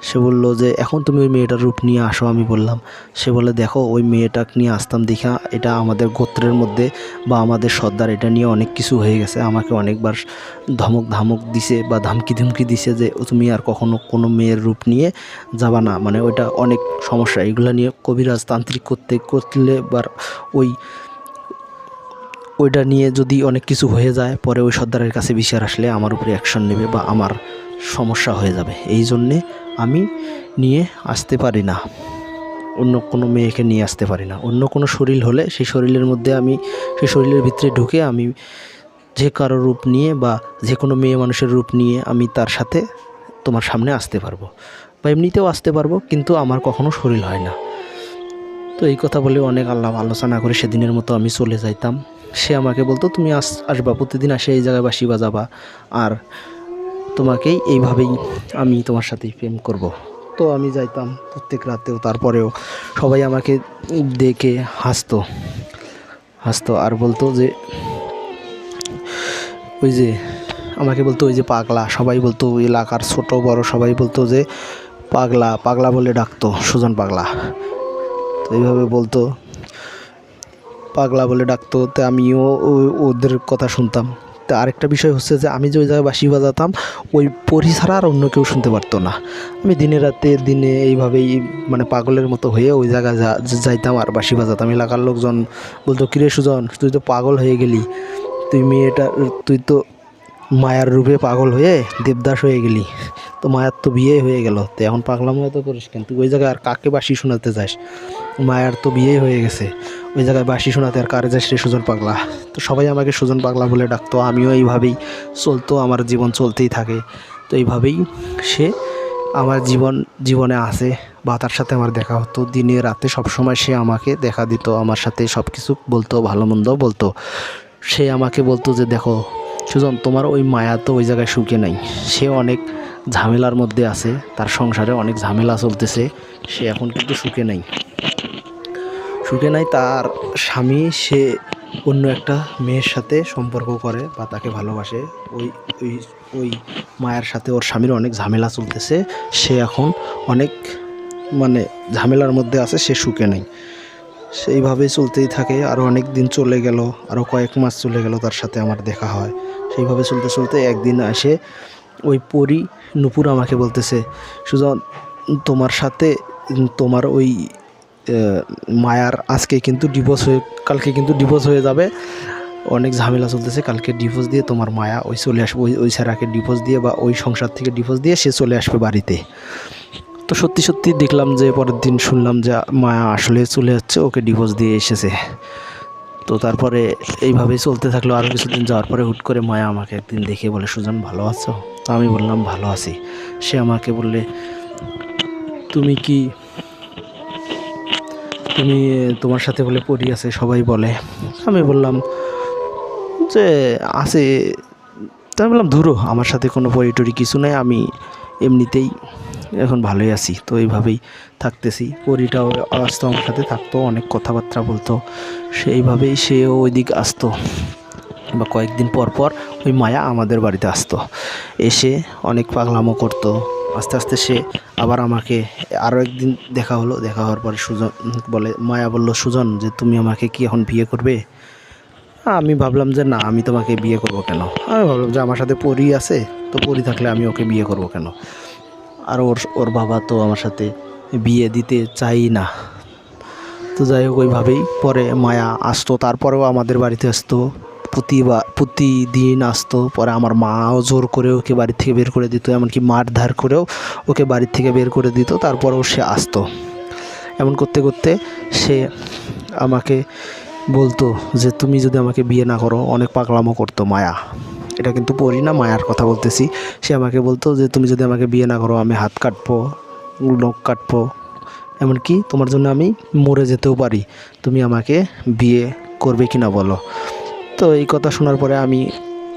সে বলল যে এখন তুমি ওই মেয়েটার রূপ নিয়ে আসো। আমি বললাম, সে বলে, দেখো ওই মেয়েটাকে নিয়ে আসতাম দেখা এটা আমাদের গোত্রের মধ্যে বা আমাদের সর্দার এটা নিয়ে অনেক কিছু হয়ে গেছে, আমাকে অনেকবার ধমক দিছে বা ধমকি দিছে যে তুমি আর কখনো কোনো মেয়ের রূপ নিয়ে যাবা না, মানে ওইটা অনেক সমস্যা, এগুলো নিয়ে কবিরাজ তান্ত্রিক করলে বা ওইটা নিয়ে যদি অনেক কিছু হয়ে যায়, পরে ওই সর্দারের কাছে বিচার আসলে আমার উপরে অ্যাকশন নেবে বা আমার সমস্যা হয়ে যাবে। এই জন্যে আমি নিয়ে আসতে পারি না, অন্য কোনো মেয়েকে নিয়ে আসতে পারি না। অন্য কোনো শরীর হলে সেই শরীরের মধ্যে সেই শরীরের ভিতরে ঢুকে আমি যে কারো রূপ নিয়ে বা যে কোনো মেয়ে মানুষের রূপ নিয়ে আমি তার সাথে তোমার সামনে আসতে পারবো, বা এমনিতেও আসতে পারবো, কিন্তু আমার কখনো শরীর হয় না। তো এই কথা বলে অনেক আলোচনা করে সেদিনের মতো আমি চলে যাইতাম। সে আমাকে বলতো, তুমি আসবা, প্রতিদিন আসে এই জায়গায় বাঁশি বাজাবা, আর তোমাকেই এইভাবেই আমি তোমার সাথেই প্রেম করব। তো আমি যাইতাম প্রত্যেক রাতেও, তারপরেও সবাই আমাকে দেখে হাসতো আর বলতো যে আমাকে বলতো ওই যে পাগলা, সবাই বলতো, এলাকার ছোট বড় সবাই বলতো যে পাগলা বলে ডাকতো, সুজন পাগলা। তো এইভাবে বলতো। পাগলা বলে ডাকতো, তো আমিও ওদের কথা শুনতাম। তা আরেকটা বিষয় হচ্ছে যে আমি যে ওই জায়গায় বাঁশি বাজাতাম ওই পরি ছাড়া আর অন্য কেউ শুনতে পারতো না। আমি দিনে রাতে দিনে এইভাবেই মানে পাগলের মতো হয়ে ওই জায়গায় যাইতাম আর বাঁশি বাজাতাম। এলাকার লোকজন বলতো, কিরে সুজন, তুই তো পাগল হয়ে গেলি, তুই তো মায়ার রূপে পাগল হয়ে দেবদাস হয়ে গেলি, তো মায়ার তো বিয়ে হয়ে গেল, তো এখন পাগলামো এত করিস কেন? তুই ওই জায়গায় আর কাকে বাঁশি শোনাতে যাস? মায়ার তো বিয়ে হয়ে গেছে, ওই জায়গায় বাঁশি শোনাতে আর কারে যাস রে সুজন পাগলা? তো সবাই আমাকে সুজন পাগলা বলে ডাকতো। আমিও এইভাবেই চলতো, আমার জীবন চলতেই থাকে। তো এইভাবেই সে আমার জীবনে আসে বা তার সাথে আমার দেখা হতো দিনে রাতে, সবসময় সে আমাকে দেখা দিত, আমার সাথে সব কিছু বলতো, ভালো মন্দ বলতো। সে আমাকে বলতো যে, দেখো সুজন, তোমার ওই মায়া তো ওই জায়গায় সুখে নাই, সে অনেক ঝামেলার মধ্যে আছে, তার সংসারে অনেক ঝামেলা চলতেছে, সে এখন কিন্তু সুখে নাই। তার স্বামী সে অন্য একটা মেয়ের সাথে সম্পর্ক করে বা তাকে ভালোবাসে। ওই ওই ওই মায়ের সাথে ওর স্বামীর অনেক ঝামেলা চলতেছে, সে এখন অনেক মানে ঝামেলার মধ্যে আছে, সে সুখে নেই। সেইভাবেই চলতেই থাকে। আরও অনেক দিন চলে গেল, আরও কয়েক মাস চলে গেল, তার সাথে আমার দেখা হয়। সেইভাবে চলতে চলতে একদিন আসে ওই পরী নূপুর আমাকে বলতেছে, সুজন, তোমার সাথে তোমার ওই মায়ার আজকে কিন্তু কালকে কিন্তু ডিভোর্স হয়ে যাবে, অনেক ঝামেলা চলতেছে, কালকে ডিভোর্স দিয়ে তোমার মায়া ওই চলে আসবে, ওই স্যারাকে ডিভোর্স দিয়ে বা ওই সংসার থেকে ডিভোর্স দিয়ে সে চলে আসবে বাড়িতে। তো সত্যি সত্যি দেখলাম যে পরের দিন শুনলাম যে মায়া আসলে চলে যাচ্ছে, ওকে ডিভোর্স দিয়ে এসেছে। তো তারপরে এইভাবেই চলতে থাকলো। আরও কিছুদিন যাওয়ার পরে হুট করে মায়া আমাকে একদিন দেখে বলে, সুজন ভালো আছো? তো আমি বললাম ভালো আছি। সে আমাকে বললে, তুমি তোমার সাথে বলে পরি আছে সবাই বলে। আমি বললাম যে আছে। তো আমি বললাম, ধুরো, আমার সাথে কোনো পরি টরি কিছু নেই, আমি এমনিতেই এখন ভালোই আছি। তো এইভাবেই থাকতেছি। পরিটাও আসতো আমার সাথে, থাকতো, অনেক কথাবার্তা বলতো। সেইভাবেই সেও ওই দিক আসতো বা কয়েকদিন পর পর ওই মায়া আমাদের বাড়িতে আসতো, এসে অনেক পাগলামো করতো। আস্তে আস্তে সে আবার আমাকে আরও একদিন দেখা হলো। দেখা হওয়ার পরে মায়া বলল, সুজন, যে তুমি আমাকে কি এখন বিয়ে করবে? আমি ভাবলাম যে না, আমি তোমাকে বিয়ে করব কেন? আমি ভাবলাম যে আমার সাথে পরি আছে, তো পরি থাকলে আমি ওকে বিয়ে করব কেন? আর ওর বাবা তো আমার সাথে বিয়ে দিতে চাই না। তো যাই হোক, ওইভাবেই পরে মায়া আসতো, তারপরেও আমাদের বাড়িতে আসতো, প্রতিদিন আসতো। পরে আমার মাও জোর করে ওকে বাড়ি থেকে বের করে দিত, এমনকি মারধর করেও ওকে বাড়ি থেকে বের করে দিত, তারপরেও সে আসতো। এমন করতে করতে সে আমাকে বলতো যে, তুমি যদি আমাকে বিয়ে না করো, অনেক পাগলামো করতো মায়া, এটা কিন্তু পরি না, মায়ার কথা বলতেছি। সে আমাকে বলতো যে, তুমি যদি আমাকে বিয়ে না করো, আমি হাত কাটবো, নখ কাটবো, এমনকি তোমার জন্য আমি মরে যেতেও পারি, তুমি আমাকে বিয়ে করবে কি না বলো? তো এই কথা শোনার পরে আমি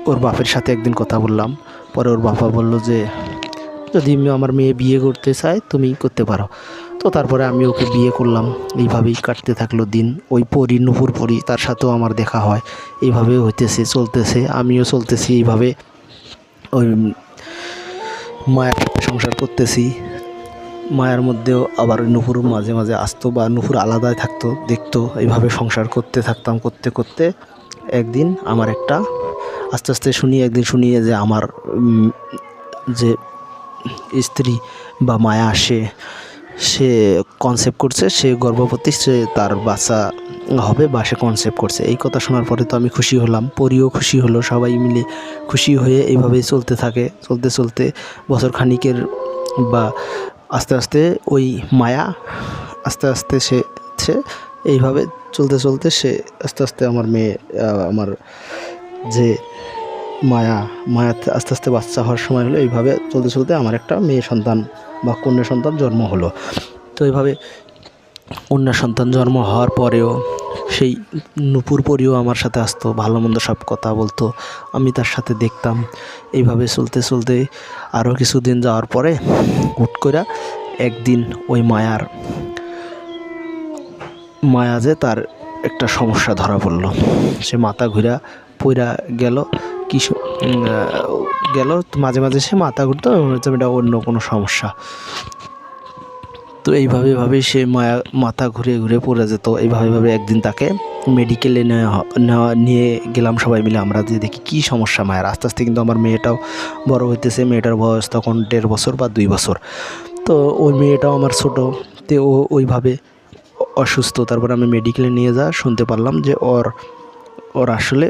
ওর বাপের সাথে একদিন কথা বললাম। পরে ওর বাবা বলল যে, যদি আমার মেয়ে বিয়ে করতে চায় তুমি করতে পারো। তো তারপরে আমি ওকে বিয়ে করলাম। এইভাবেই কাটতে থাকলো দিন। ওই পরি, নূপুর পরি, তার সাথেও আমার দেখা হয়। এইভাবে হইতেছে, চলতেছে, আমিও চলতেছি এইভাবে, ওই মায়ের সংসার করতেছি। মায়ের মধ্যেও আবার নূপুর মাঝে মাঝে আসতো বা নূপুর আলাদাই থাকতো, দেখতো। এইভাবে সংসার করতে থাকতাম। করতে করতে একদিন আমার আস্তে আস্তে একদিন শুনি যে আমার যে স্ত্রী বা মায়া, সে কনসেপ্ট করছে, সে গর্ভবতী, সে তার বাচ্চা হবে বা সে কনসেপ্ট করছে। এই কথা শোনার পরে তো আমি খুশি হলাম, পরিও খুশি হলো, সবাই মিলে খুশি হয়ে এইভাবেই চলতে থাকে। চলতে চলতে বছর খানিকের বা আস্তে আস্তে ওই মায়া আস্তে আস্তে সে এইভাবে চলতে চলতে সে আস্তে আস্তে আমার যে মায়া আস্তে আস্তে বাচ্চা হওয়ার সময় হলো। এইভাবে চলতে চলতে আমার একটা মেয়ে সন্তান বা কন্যা সন্তান জন্ম হলো। তো এইভাবে কন্যা সন্তান জন্ম হওয়ার পরেও সেই নূপুর পরিও আমার সাথে আসতো, ভালো মন্দ সব কথা বলতো, আমি তার সাথে দেখতাম। এইভাবে চলতে চলতে আরও কিছুদিন যাওয়ার পরে হুট করে একদিন ওই মায়া যে তার একটা সমস্যা ধরা পড়লো। সে মাথা ঘুরা পইরা গেল, মাঝে মাঝে সে মাথা ঘুরতো, এটা অন্য কোনো সমস্যা। তো এইভাবেই সে মাথা ঘুরে ঘুরে পড়ে যেত। এইভাবে একদিন তাকে মেডিকেলে নিয়ে গেলাম সবাই মিলে। আমরা যে দেখি কী সমস্যা মায়ের। আস্তে আস্তে কিন্তু আমার মেয়েটাও বড় হইতেছে। মেয়েটার বয়স তখন 1.5 বছর বা 2 বছর। তো ওই মেয়েটাও আমার ছোটো, তে ও ওইভাবে অসুস্থ। তারপর আমি মেডিকেলে নিয়ে শুনতে পারলাম যে ওর আসলে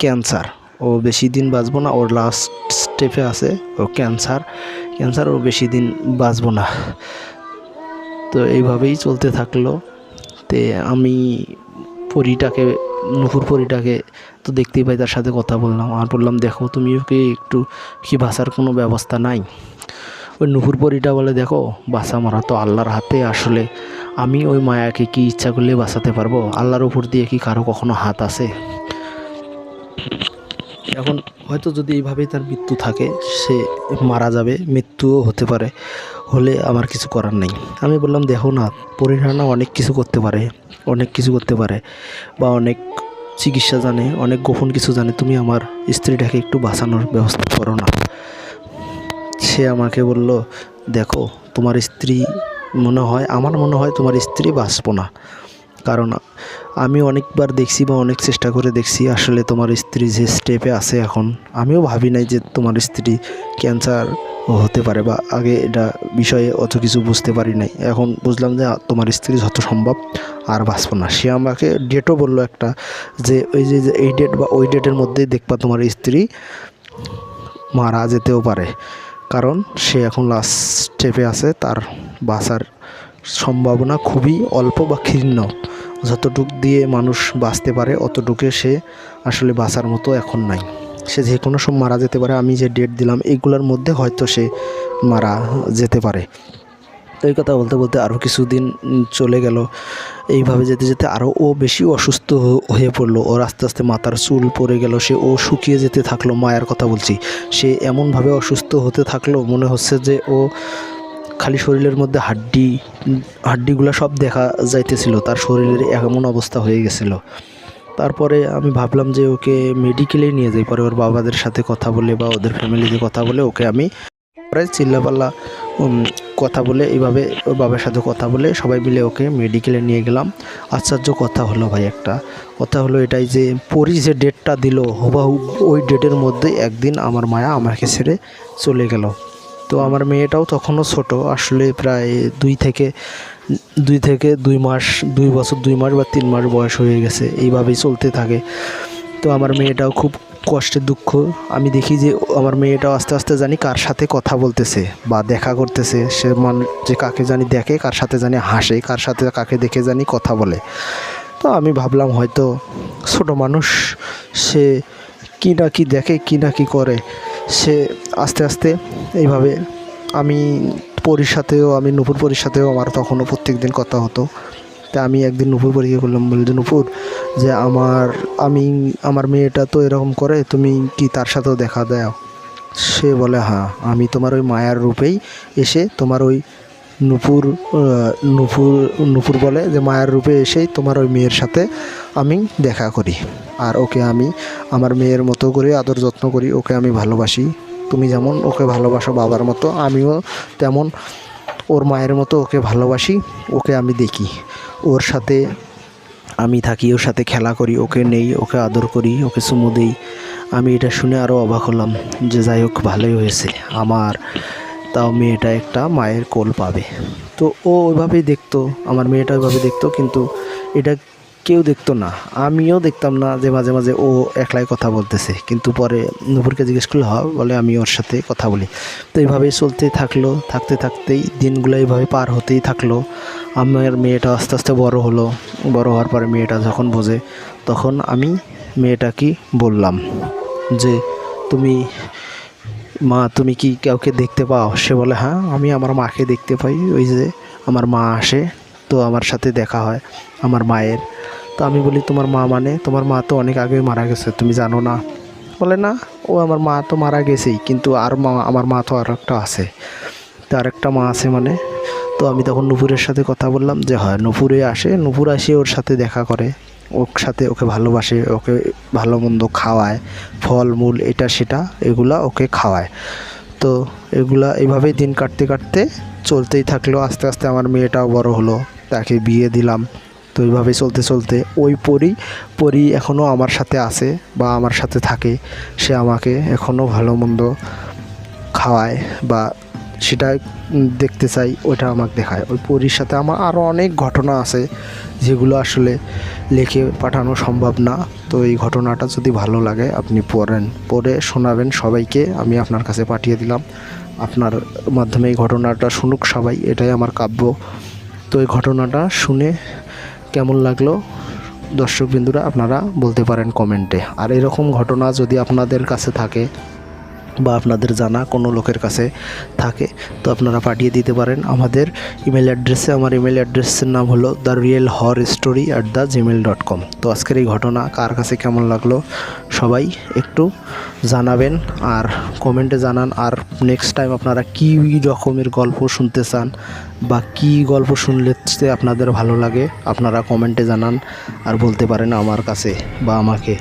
ক্যান্সার। ও বেশি দিন বাঁচবো না, ওর লাস্ট স্টেপে আছে। ও ক্যান্সার ও বেশি দিন বাঁচবো না। তো এইভাবেই চলতে থাকলো। তে আমি নূপুর পরীটাকে তো দেখতেই পাই, তার সাথে কথা বললাম আর বললাম, দেখো তুমি ওকে একটু কি বাঁচার কোনো ব্যবস্থা নাই? ওই নূপুর পরীটা বলে, দেখো বাঁচা মরা তো আল্লাহর হাতে। আসলে আমি ওই মায়াকে কি ইচ্ছা করলে বাঁচাতে পারবো? আল্লাহর উপর দিয়ে কি কারো কখনো হাত আছে? এখন হয়তো যদি এইভাবেই তার মৃত্যু থাকে, সে মারা যাবে, মৃত্যুও হতে পারে, হলে আমার কিছু করার নেই। আমি বললাম, দেখো না, পরিণামা অনেক কিছু করতে পারে বা অনেক চিকিৎসা জানে, অনেক গোপন কিছু জানে। তুমি আমার স্ত্রীটাকে একটু বাঁচানোর ব্যবস্থা করো না। সে আমাকে বলল, দেখো তোমার স্ত্রী আমার মনে হয় তোমার স্ত্রী বাঁচবো না। কারণ আমি অনেকবার দেখছি বা অনেক চেষ্টা করে দেখছি, আসলে তোমার স্ত্রী যে স্টেপে আছে এখন, আমিও ভাবি নাই যে তোমার স্ত্রী ক্যান্সার হতে পারে, বা আগে এটা বিষয়ে অত কিছু বুঝতে পারি নাই। এখন বুঝলাম যে তোমার স্ত্রী যত সম্ভব আর বাঁচবো না। সে আমাকে ডেটও বললো একটা, যে ওই যে এই ডেট বা ওই ডেটের মধ্যেই দেখবা তোমার স্ত্রী মারা যেতেও পারে, কারণ সে এখন লাস্ট স্টেপে আছে। তার বাঁচার সম্ভাবনা খুবই অল্প বা ক্ষীণ। যতটুক দিয়ে মানুষ বাঁচতে পারে অতটুকু সে আসলে বাঁচার মতো এখন নাই। সে যে কোনো সময় মারা যেতে পারে। আমি যে ডেট দিলাম এগুলোর মধ্যে হয়তো সে মারা যেতে পারে। এই কথা বলতে বলতে আরও কিছুদিন চলে গেল। এইভাবে যেতে যেতে আরও ও বেশি অসুস্থ হয়ে পড়লো। ওর আস্তে আস্তে মাথার চুল পড়ে গেল, ও শুকিয়ে যেতে থাকলো। মায়ের কথা বলছি, সে এমনভাবে অসুস্থ হতে থাকলো, মনে হচ্ছে যে ও খালি শরীরের মধ্যে হাড্ডিগুলো সব দেখা যাইতেছিল। তার শরীরের এমন অবস্থা হয়ে গেছিলো। তারপরে আমি ভাবলাম যে ওকে মেডিকেলে নিয়ে যাই। পরে ওর বাবাদের সাথে কথা বলে বা ওদের ফ্যামিলিতে কথা বলে ওকে আমি প্রায় চিল্লাপাল্লা কথা বলে, এইভাবে ওর বাবার সাথে কথা বলে সবাই মিলে ওকে মেডিকেলে নিয়ে গেলাম। আশ্চর্য কথা হলো ভাই, একটা কথা হলো এটাই যে পরি যে ডেটটা দিল হুবাহু ওই ডেটের মধ্যে একদিন আমার মায়া আমাকে ছেড়ে চলে গেল। তো আমার মেয়েটাও তখনও ছোট, আসলে প্রায় 2 মাস 2 বছর 2 মাস বা 3 মাস বয়স হয়ে গেছে। এইভাবেই চলতে থাকে। তো আমার মেয়েটাও খুব কষ্টের দুঃখ। আমি দেখি যে আমার মেয়েটাও আস্তে আস্তে জানি কার সাথে কথা বলতেছে বা দেখা করতেছে। সে যে কাকে জানি দেখে, কার সাথে জানি হাসে, কার সাথে কাকে দেখে জানি কথা বলে। তো আমি ভাবলাম হয়তো ছোট মানুষ, সে কী না কি দেখে, কী না কি করে। সে আস্তে আস্তে এইভাবে আমি নূপুর পরীর সাথেও আমার তখনও প্রত্যেক দিন কথা হতো। তা আমি একদিন নূপুর পরীকে করলাম, বলি যে নূপুর, যে আমার মেয়েটা তো এরকম করে, তুমি কি তার সাথেও দেখা দাও? সে বলে, হ্যাঁ, আমি তোমার ওই মায়ার রূপেই এসে তোমার ওই নূপুর বলে যে মায়ার রূপে এসেই তোমার ওই মেয়ের সাথে আমি দেখা করি। আর ওকে আমি আমার মেয়ের মতো করে আদর যত্ন করি, ওকে আমি ভালোবাসি। তুমি যেমন ওকে ভালোবাসো বাবার মতো, আমিও তেমন ওর মায়ের মতো ওকে ভালোবাসি। ওকে আমি দেখি, ওর সাথে আমি থাকি, ওর সাথে খেলা করি, ওকে নেই, ওকে আদর করি, ওকে চুমু দিই। আমি এটা শুনে আরও অবাক হলাম যে যাই হোক, ভালোই হয়েছে আমার, তাও মেয়েটা একটা মায়ের কোল পাবে। তো ও ওইভাবেই দেখতো, আমার মেয়েটা ওইভাবে দেখতো, কিন্তু এটা কেউ দেখতো না, আমিও দেখতাম না যে মাঝে মাঝে ও একলাই কথা বলতেছে। কিন্তু পরে নূপুরকে জিজ্ঞেস করলে বলে আমি ওর সাথে কথা বলি। তো এইভাবেই চলতেই থাকলো। থাকতে থাকতেই দিনগুলো এইভাবে পার হতেই থাকলো। আমার মেয়েটা আস্তে আস্তে বড় হলো। বড় হওয়ার পরে মেয়েটা যখন বোঝে, তখন আমি মেয়েটাকে বললাম যে তুমি কি কাউকে দেখতে পাও? সে বলে, হ্যাঁ, আমি আমার মাকে দেখতে পাই। ওই যে আমার মা আসে, তো আমার সাথে দেখা হয় আমার মায়ের। তো আমি বলি, তোমার মা মানে? তোমার মা তো অনেক আগে মারা গেছে, তুমি জানো না? বলে, না, আমার মা তো মারা গেছেই, কিন্তু আমার মা তো আর একটা আছে। তো আরেকটা মা আছে মানে? তো আমি তখন নূপুরের সাথে কথা বললাম যে হয়, নূপুর আসে ওর সাথে দেখা করে, ওর সাথে ওকে ভালোবাসে, ওকে ভালো মন্দ খাওয়ায়, ফল মূল এটা সেটা এগুলা ওকে খাওয়ায়। তো এগুলা এইভাবেই দিন কাটতে কাটতে চলতেই থাকলো। আস্তে আস্তে আমার মেয়েটাও বড় হলো, তাকে বিয়ে দিলাম। তো এইভাবে চলতে চলতে ওই পরি এখনও আমার সাথে আছে বা আমার সাথে থাকে। সে আমাকে এখনও ভালো মন্দ খাওয়ায় বা সেটা দেখতে চাই, ওটা আমাকে দেখায়। ওই পরীর সাথে আমার আরও অনেক ঘটনা আছে যেগুলো আসলে লিখে পাঠানো সম্ভব না। তো এই ঘটনাটা যদি ভালো লাগে আপনি পড়ে শোনাবেন সবাইকে। আমি আপনার কাছে পাঠিয়ে দিলাম, আপনার মাধ্যমে এই ঘটনাটা শুনুক সবাই, এটাই আমার কাব্য। তো এই ঘটনাটা শুনে কেমন লাগলো দর্শকবৃন্দুরা আপনারা বলতে পারেন কমেন্টে। আর এরকম ঘটনা যদি আপনাদের কাছে থাকে বা আপনাদের জানা কোনো লোকের কাছে থাকে তো আপনারা পাঠিয়ে দিতে পারেন আমাদের ইমেল অ্যাড্রেসে। আমার ইমেল অ্যাড্রেসের নাম হলো therealhorrorstory@gmail.com। তো আজকের এই ঘটনা কার কাছে কেমন লাগলো সবাই একটু জানাবেন আর কমেন্টে জানান। আর নেক্সট টাইম আপনারা কী রকমের গল্প শুনতে চান বা কী গল্প শুনলে আপনাদের ভালো লাগে আপনারা কমেন্টে জানান আর বলতে পারেন আমার কাছে বা আমাকে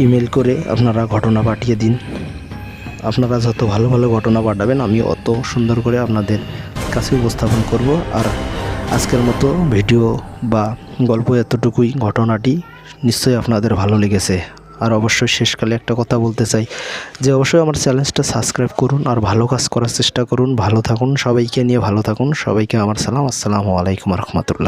ইমেল করে আপনারা ঘটনা পাঠিয়ে দিন। আপনারা যত ভালো ভালো ঘটনা পাঠাবেন আমি অত সুন্দর করে আপনাদের কাছে উপস্থাপন করব। আর আজকের মতো ভিডিও বা গল্প এতটুকুই। ঘটনাটি নিশ্চয়ই আপনাদের ভালো লেগেছে। আর অবশ্যই শেষকালে একটা কথা বলতে চাই যে অবশ্যই আমার চ্যানেলটা সাবস্ক্রাইব করুন আর ভালো কাজ করার চেষ্টা করুন। ভালো থাকুন, সবাইকে নিয়ে ভালো থাকুন। সবাইকে আমার সালাম, আসসালামু আলাইকুম রহমতুল্লাহ।